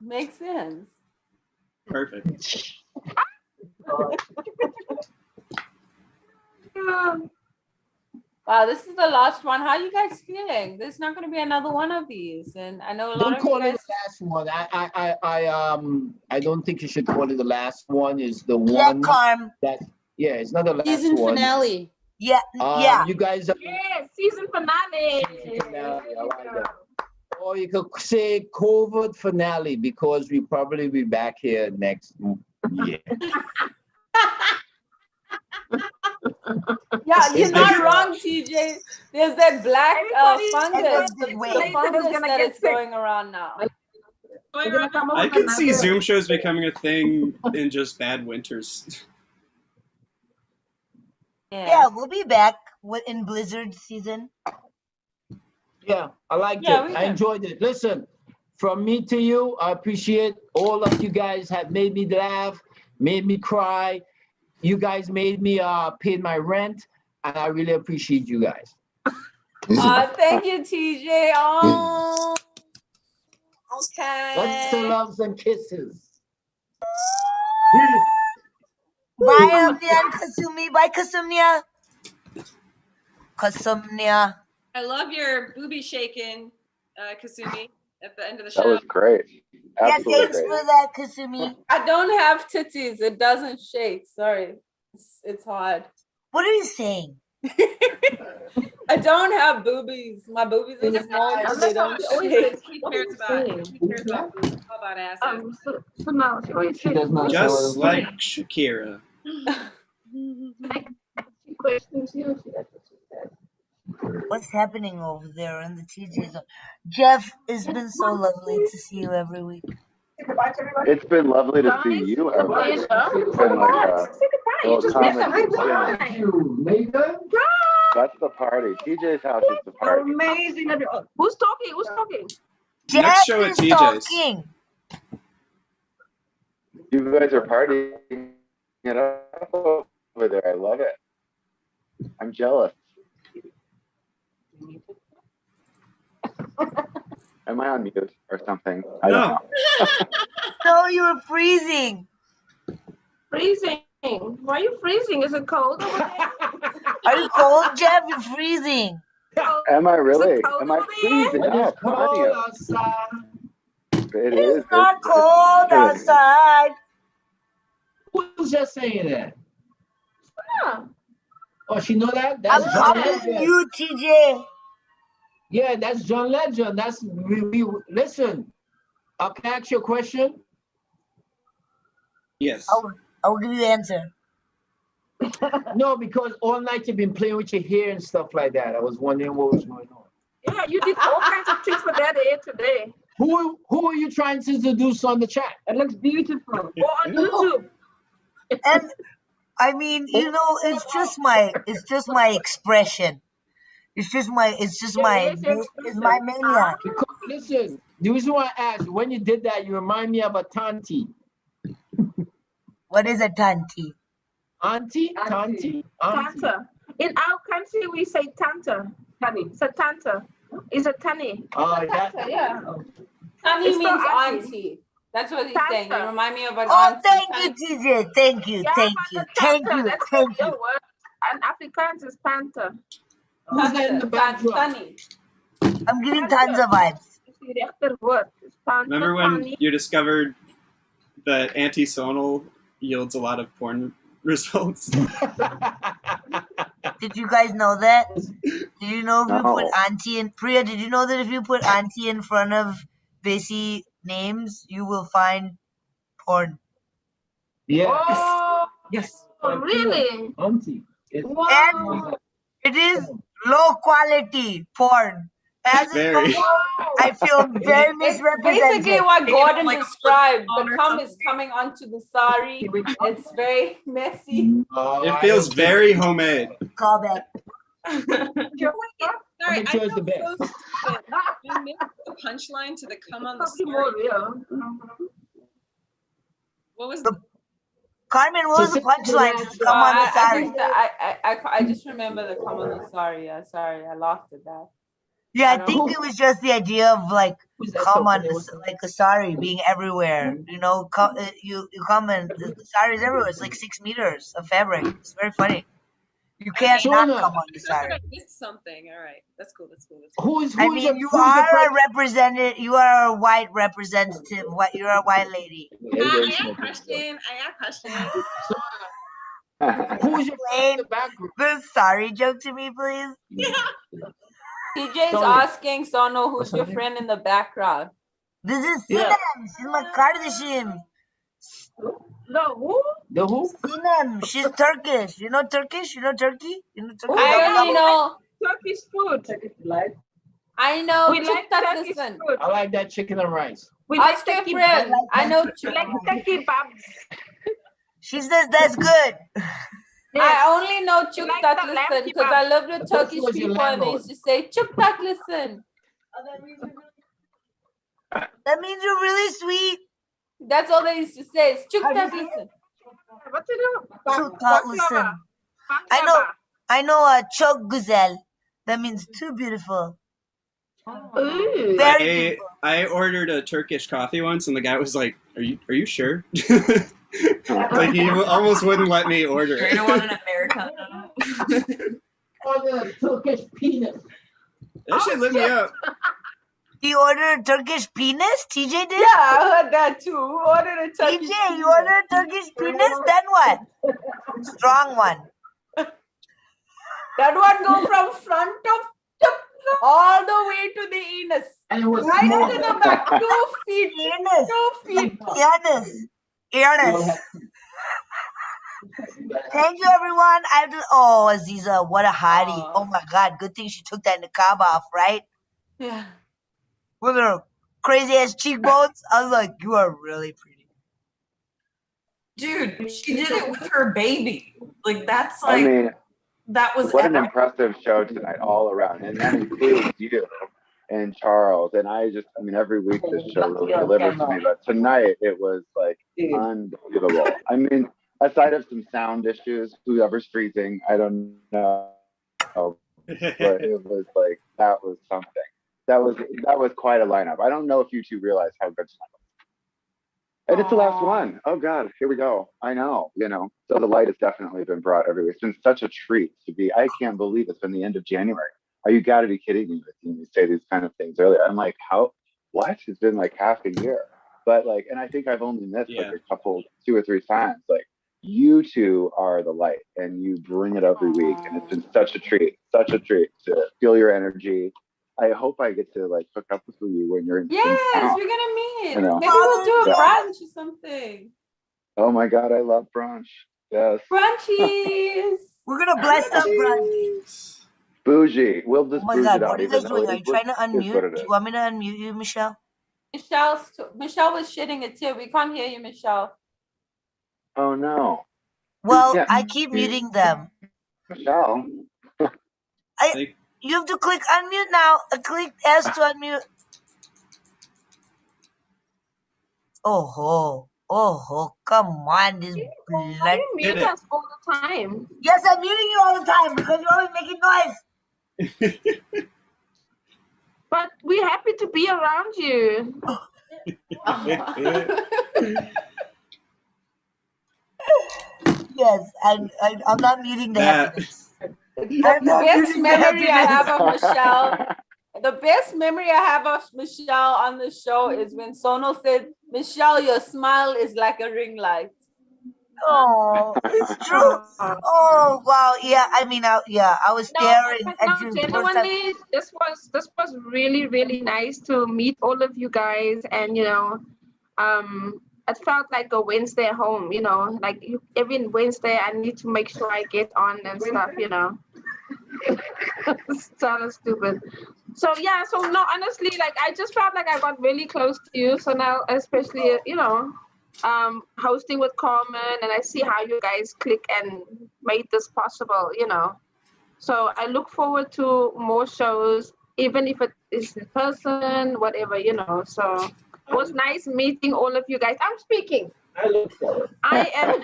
[SPEAKER 2] Makes sense.
[SPEAKER 10] Perfect.
[SPEAKER 2] Wow, this is the last one. How are you guys feeling? There's not going to be another one of these, and I know a lot
[SPEAKER 9] Don't
[SPEAKER 2] of
[SPEAKER 9] call
[SPEAKER 2] you
[SPEAKER 9] it
[SPEAKER 2] guys.
[SPEAKER 9] the last one. I don't think you should call it the last one. Is the
[SPEAKER 3] Yeah,
[SPEAKER 9] one
[SPEAKER 3] Carm.
[SPEAKER 9] that it's not the last
[SPEAKER 8] Season
[SPEAKER 9] one.
[SPEAKER 8] finale.
[SPEAKER 3] Yeah, yeah.
[SPEAKER 9] You guys are
[SPEAKER 5] Yeah, season finale.
[SPEAKER 9] finale. I like that. Or you could say COVID finale because we probably be back here next year.
[SPEAKER 2] Yeah, you're
[SPEAKER 9] It's
[SPEAKER 2] not
[SPEAKER 9] like-
[SPEAKER 2] wrong, TJ. There's that black fungus, the
[SPEAKER 3] Wait.
[SPEAKER 2] fungus that is going around now.
[SPEAKER 10] I could see Zoom shows becoming a thing in just bad winters.
[SPEAKER 3] Yeah, we'll be back in Blizzard season.
[SPEAKER 9] Yeah, I liked
[SPEAKER 2] Yeah,
[SPEAKER 9] it. I enjoyed it. Listen, from me to you, I appreciate all of you guys have made me laugh, made me cry. You guys made me pay my rent, and I really appreciate you guys.
[SPEAKER 2] Thank you, TJ. Oh, okay.
[SPEAKER 9] Lots of loves and kisses.
[SPEAKER 3] Bye, Amnia and Kasumi. Bye, Kasumnia. Kasumnia.
[SPEAKER 13] I love your booby shaking, Kasumi, at the end of the
[SPEAKER 7] That
[SPEAKER 13] show.
[SPEAKER 7] was great.
[SPEAKER 3] Yeah,
[SPEAKER 7] Absolutely
[SPEAKER 3] thanks
[SPEAKER 7] great.
[SPEAKER 3] for that, Kasumi.
[SPEAKER 2] I don't have titties. It doesn't shake. Sorry. It's hard.
[SPEAKER 3] What are you saying?
[SPEAKER 2] I don't have boobies. My boobies are small, so they don't shake.
[SPEAKER 13] He cares about boobs. How about asses?
[SPEAKER 5] So now she always
[SPEAKER 9] She does not
[SPEAKER 10] Just
[SPEAKER 9] show
[SPEAKER 10] like Shakira.
[SPEAKER 5] questions you. That's what she said.
[SPEAKER 3] What's happening over there in the TJ zone? Jeff, it's been so lovely to see you every week.
[SPEAKER 7] It's been lovely to see you every week. It's been like a little common experience. That's the party. TJ's house is the party.
[SPEAKER 5] Amazing. Who's talking? Who's talking?
[SPEAKER 3] Jeff
[SPEAKER 10] Next show at
[SPEAKER 3] is
[SPEAKER 10] TJ's.
[SPEAKER 3] talking.
[SPEAKER 7] You guys are partying it up over there. I love it. I'm jealous. Am I on mute or something? I don't know.
[SPEAKER 3] No, you were freezing.
[SPEAKER 5] Freezing. Why are you freezing? Is it cold over there?
[SPEAKER 3] Are you cold, Jeff? You're freezing.
[SPEAKER 7] Am I really? Am I
[SPEAKER 5] over
[SPEAKER 7] freezing?
[SPEAKER 9] It
[SPEAKER 7] Yeah,
[SPEAKER 9] is cold
[SPEAKER 7] plenty of.
[SPEAKER 9] outside.
[SPEAKER 7] It is.
[SPEAKER 3] It's not cold outside.
[SPEAKER 9] Who's just saying that?
[SPEAKER 5] Yeah.
[SPEAKER 9] Oh, she know that?
[SPEAKER 3] I'm
[SPEAKER 9] That's John
[SPEAKER 3] talking to
[SPEAKER 9] Legend.
[SPEAKER 3] you, TJ.
[SPEAKER 9] Yeah, that's John Legend. That's we listen. Can I ask you a question?
[SPEAKER 10] Yes.
[SPEAKER 3] I'll give you the answer.
[SPEAKER 9] No, because all night you've been playing with your hair and stuff like that. I was wondering what was going on.
[SPEAKER 5] Yeah, you did all kinds of tricks for that hair today.
[SPEAKER 9] Who are you trying to introduce on the chat?
[SPEAKER 5] It looks beautiful. Go on YouTube.
[SPEAKER 3] And I mean, you know, it's just my expression. It's my mania.
[SPEAKER 9] Because, listen, the reason why I asked, when you did that, you remind me of a tanti.
[SPEAKER 3] What is a tanti?
[SPEAKER 9] Auntie? Tanti?
[SPEAKER 5] Tanta. In our country, we say tanta. Tani. It's a tanta. It's a tani.
[SPEAKER 9] Oh,
[SPEAKER 5] Tanta, yeah.
[SPEAKER 2] Tani
[SPEAKER 5] It's
[SPEAKER 2] means
[SPEAKER 5] for auntie.
[SPEAKER 2] auntie. That's what he's saying.
[SPEAKER 5] Tanta.
[SPEAKER 2] You remind me of an
[SPEAKER 3] Oh,
[SPEAKER 2] auntie.
[SPEAKER 3] thank you, TJ. Thank you,
[SPEAKER 5] Yeah,
[SPEAKER 3] thank
[SPEAKER 5] but
[SPEAKER 3] you,
[SPEAKER 5] the
[SPEAKER 3] thank
[SPEAKER 5] tanta,
[SPEAKER 3] you,
[SPEAKER 5] that's
[SPEAKER 3] thank
[SPEAKER 5] your
[SPEAKER 3] you.
[SPEAKER 5] word. And Afrikaans is tanta.
[SPEAKER 9] Who's that in the backdrop?
[SPEAKER 2] Tani.
[SPEAKER 3] I'm giving tons of vibes.
[SPEAKER 5] It's the rechter word. It's tanta,
[SPEAKER 10] Remember when
[SPEAKER 5] tani.
[SPEAKER 10] you discovered that anti-sonal yields a lot of porn results?
[SPEAKER 3] Did you guys know that? Did you know if you
[SPEAKER 7] No.
[SPEAKER 3] put auntie in Priya? Did you know that if you put auntie in front of basic names, you will find porn?
[SPEAKER 9] Yeah.
[SPEAKER 5] Oh,
[SPEAKER 9] Yes.
[SPEAKER 5] really?
[SPEAKER 9] Auntie. Yes.
[SPEAKER 5] Wow.
[SPEAKER 3] It is low quality porn. As
[SPEAKER 10] Very.
[SPEAKER 3] I feel very
[SPEAKER 2] It's
[SPEAKER 3] misrepresented.
[SPEAKER 2] basically what Gordon described. The cum is coming onto the sari. It's very messy.
[SPEAKER 10] It feels very homemade.
[SPEAKER 3] Call back.
[SPEAKER 13] Sorry,
[SPEAKER 9] Which is the
[SPEAKER 13] I
[SPEAKER 9] best?
[SPEAKER 13] feel so stupid. I missed the punchline to the come on the
[SPEAKER 5] Probably more
[SPEAKER 13] story.
[SPEAKER 5] real.
[SPEAKER 13] What was
[SPEAKER 3] The- Carmen, what was the punchline? Come on the
[SPEAKER 2] I
[SPEAKER 3] sari.
[SPEAKER 2] think that I just remember the cum on the sari. Yeah, sorry, I laughed at that.
[SPEAKER 3] Yeah, I think it was just the idea of like come on like a sari being everywhere. You know, you come and the sari is everywhere. It's like 6 meters of fabric. It's very funny. You can't not come on the sari.
[SPEAKER 13] I missed something. All right, that's cool. That's cool. That's cool.
[SPEAKER 3] I mean, you are a representative. You are a white representative. What? You're a white lady.
[SPEAKER 13] I have a question.
[SPEAKER 9] Who's your friend in the back group?
[SPEAKER 3] The sorry joke to me, please.
[SPEAKER 2] TJ is asking Sono, who's your friend in the background?
[SPEAKER 3] This is Sinem. She's my Kardashian.
[SPEAKER 5] The who?
[SPEAKER 9] The who?
[SPEAKER 3] Sinem. She's Turkish. You know Turkish? You know Turkey? You know Turkey?
[SPEAKER 2] I only know
[SPEAKER 5] Turkish food.
[SPEAKER 2] I know
[SPEAKER 5] We like Turkish
[SPEAKER 2] listen.
[SPEAKER 5] food.
[SPEAKER 9] I like that chicken and rice.
[SPEAKER 5] We like
[SPEAKER 2] Ask your
[SPEAKER 5] turkey
[SPEAKER 2] friend.
[SPEAKER 5] babs.
[SPEAKER 2] I know
[SPEAKER 5] We like turkey babs.
[SPEAKER 3] She says that's good.
[SPEAKER 2] I only know Chuk
[SPEAKER 5] like
[SPEAKER 2] Tak
[SPEAKER 5] the lamb
[SPEAKER 2] listen because I love the Turkish
[SPEAKER 9] was your
[SPEAKER 2] people and they
[SPEAKER 9] landlord.
[SPEAKER 2] used to say Chuk Tak listen.
[SPEAKER 3] That means you're really sweet.
[SPEAKER 2] That's all they used to say. It's Chuk Tak listen.
[SPEAKER 5] What to do?
[SPEAKER 3] Chuk Tak listen. I know Çok Güzel. That means too beautiful.
[SPEAKER 5] Ooh.
[SPEAKER 3] Very
[SPEAKER 10] I ordered a Turkish coffee once, and the guy was like, "Are you sure?" Like he almost wouldn't let me order
[SPEAKER 6] I
[SPEAKER 10] it.
[SPEAKER 6] don't want an Americano.
[SPEAKER 9] Or the Turkish penis.
[SPEAKER 10] That shit lit me up.
[SPEAKER 3] He ordered a Turkish penis? TJ did?
[SPEAKER 2] Yeah, I heard that too. Who ordered a Turkish
[SPEAKER 3] TJ, you ordered a Turkish penis? Then what? Strong one.
[SPEAKER 2] That one go from front of all the way to the anus.
[SPEAKER 9] And it was
[SPEAKER 2] Right
[SPEAKER 9] small.
[SPEAKER 2] to the back. 2 feet.
[SPEAKER 3] Anus.
[SPEAKER 2] 2 feet.
[SPEAKER 3] Anus. Anus. Thank you, everyone. Oh, Aziza, what a hottie. Oh my God. Good thing she took that niqab off, right?
[SPEAKER 2] Yeah.
[SPEAKER 3] With her crazy ass cheekbones. I was like, you are really pretty.
[SPEAKER 6] Dude, she did it with her baby. Like that's
[SPEAKER 7] I
[SPEAKER 6] like
[SPEAKER 7] mean,
[SPEAKER 6] that was
[SPEAKER 7] what an
[SPEAKER 6] epic.
[SPEAKER 7] impressive show tonight, all around, and that includes you and Charles. And I mean, every week this show really delivers to me, but tonight it was like unbelievable. I mean, aside of some sound issues, whoever's freezing, I don't know, but it was like that was something. That was quite a lineup. I don't know if you two realize how good tonight was. And it's the last one. Oh God, here we go. I know, So the light has definitely been brought everywhere. It's been such a treat to be. I can't believe it's been the end of January. You got to be kidding me when you say these kind of things earlier. I'm like, how? What? It's been like half a year. But like, and I think I've only missed like a couple, 2 or 3 times. Like, you two are the light, and you bring it every week, and it's been such a treat to feel your energy. I hope I get to like hook up with you when you're in
[SPEAKER 2] Yes,
[SPEAKER 7] town.
[SPEAKER 2] we're gonna meet.
[SPEAKER 7] You know.
[SPEAKER 2] Maybe we'll do a
[SPEAKER 7] Yeah.
[SPEAKER 2] brunch or something.
[SPEAKER 7] Oh my God, I love brunch. Yes.
[SPEAKER 2] Brunchies.
[SPEAKER 3] We're going to bless up brunch.
[SPEAKER 7] Bougie. We'll just
[SPEAKER 3] Oh my
[SPEAKER 7] bougie
[SPEAKER 3] God,
[SPEAKER 7] it out.
[SPEAKER 3] what are you
[SPEAKER 7] even
[SPEAKER 3] guys
[SPEAKER 7] though
[SPEAKER 3] doing?
[SPEAKER 7] it
[SPEAKER 3] Are
[SPEAKER 7] is
[SPEAKER 3] you trying to
[SPEAKER 7] what
[SPEAKER 3] unmute?
[SPEAKER 7] it
[SPEAKER 3] Do
[SPEAKER 7] is.
[SPEAKER 3] you want me to unmute you, Michelle?
[SPEAKER 2] Michelle was shitting a tear. We can't hear you, Michelle.
[SPEAKER 7] Oh no.
[SPEAKER 3] Well,
[SPEAKER 7] Yeah.
[SPEAKER 3] I keep muting them.
[SPEAKER 7] Michelle.
[SPEAKER 3] You have to click unmute now. Click S to unmute. Oh, come on, this blood.
[SPEAKER 5] You mute us all the time.
[SPEAKER 3] Yes, I'm muting you all the time because you're always making noise.
[SPEAKER 5] But we're happy to be around you.
[SPEAKER 3] Yes, I'm not muting the happiness.
[SPEAKER 2] The best memory I have of Michelle. The best memory I have of Michelle on the show is when Sono said, "Michelle, your smile is like a ring light."
[SPEAKER 3] Oh, it's true. Oh wow, yeah. I mean, I was staring at you.
[SPEAKER 5] Genuinely, this was really, really nice to meet all of you guys, and it felt like a Wednesday at home. Like every Wednesday, I need to make sure I get on and stuff. It's kind of stupid. So no, honestly, like I just felt like I got really close to you. So now, especially hosting with Carmen, and I see how you guys click and made this possible. So I look forward to more shows, even if it is in person, whatever. So it was nice meeting all of you guys. I'm speaking.
[SPEAKER 9] I look forward.
[SPEAKER 5] I am.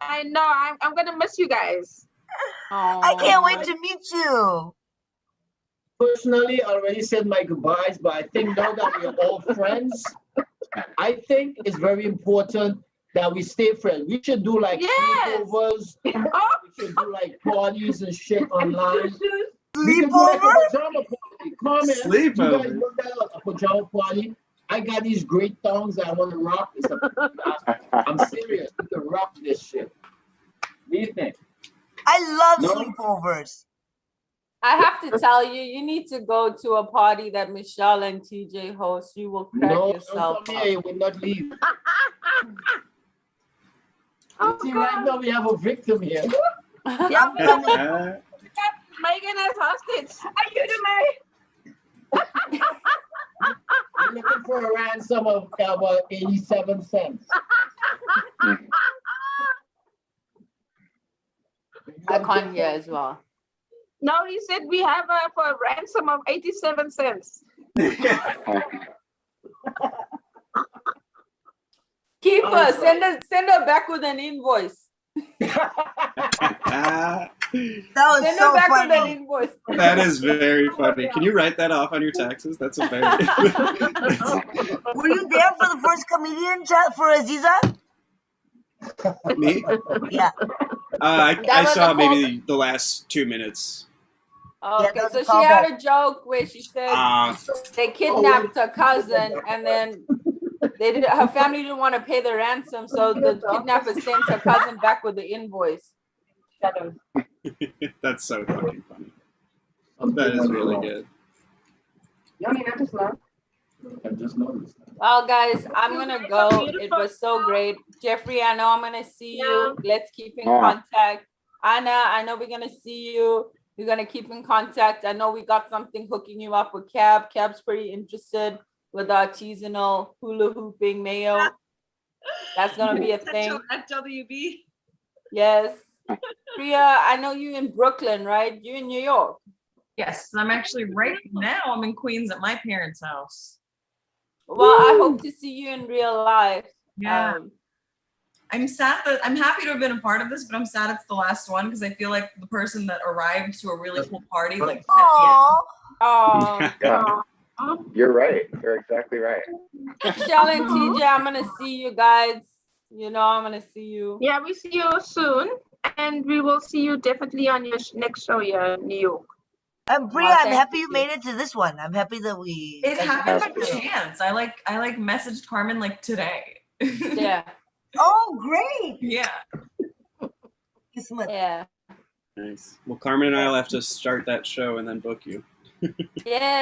[SPEAKER 5] I know. I'm gonna miss you guys.
[SPEAKER 3] I can't wait to meet you.
[SPEAKER 9] personally already said my goodbyes, but I think now that we are all friends, I think it's very important that we stay friends. We should do like sleepovers. We should do like parties and shit online. We could do like a pajama party. Comment. You guys work that out, a pajama party. I got these great thongs that I want to rock. I'm serious. We can rock this shit. What do you think?
[SPEAKER 3] I love sleepovers.
[SPEAKER 2] I have to tell you, you need to go to a party that Michelle and TJ host. You will crack yourself
[SPEAKER 9] don't come here. You will not leave. See, right now we have a victim here.
[SPEAKER 5] Yeah, Megan as hostage. Are you the May?
[SPEAKER 9] We're looking for a ransom of about 87 cents.
[SPEAKER 2] I can't hear as well.
[SPEAKER 5] No, he said we have for a ransom of 87 cents.
[SPEAKER 2] Keep her. Send her back with an invoice.
[SPEAKER 3] That was
[SPEAKER 2] Send
[SPEAKER 3] so
[SPEAKER 2] her back
[SPEAKER 3] funny.
[SPEAKER 2] with an invoice.
[SPEAKER 10] That is very funny. Can you write that off on your taxes? That's a very.
[SPEAKER 3] Were you there for the first comedian chat for Aziza?
[SPEAKER 10] Me?
[SPEAKER 3] Yeah.
[SPEAKER 10] I saw maybe the last 2 minutes.
[SPEAKER 2] Okay, so she had a joke where she said they kidnapped her cousin, and then her family didn't want to pay the ransom, so the kidnappers sent her cousin back with the invoice.
[SPEAKER 10] That's so fucking funny. That is really good.
[SPEAKER 9] I just noticed.
[SPEAKER 2] Well, guys, I'm gonna go. It was so great. Jeffrey, I know I'm gonna see you. Let's keep in contact. Anna, I know we're gonna see you. We're gonna keep in contact. I know we got something hooking you up with Cab. Cab's pretty interested with artisanal hula hooping mayo. That's gonna be a thing.
[SPEAKER 13] At WB.
[SPEAKER 2] Yes. Priya, I know you in Brooklyn, right? You in New York.
[SPEAKER 6] Yes, I'm actually right now. I'm in Queens at my parents' house.
[SPEAKER 2] Well, I hope to see you in real life.
[SPEAKER 6] Yeah. I'm sad that I'm happy to have been a part of this, but I'm sad it's the last one because I feel like the person that arrived to a really cool party, like,
[SPEAKER 7] Yeah. You're right. You're exactly right.
[SPEAKER 2] Michelle and TJ, I'm gonna see you guys. You know, I'm gonna see you.
[SPEAKER 5] Yeah, we see you soon, and we will see you definitely on your next show here in New York.
[SPEAKER 3] Priya, I'm happy you made it to this one. I'm happy that we.
[SPEAKER 6] It happened by chance. I messaged Carmen like today.
[SPEAKER 2] Yeah.
[SPEAKER 3] Oh, great.
[SPEAKER 6] Yeah.
[SPEAKER 2] Yeah.
[SPEAKER 10] Nice. Well, Carmen and I will have to start that show and then book you.
[SPEAKER 2] Yeah.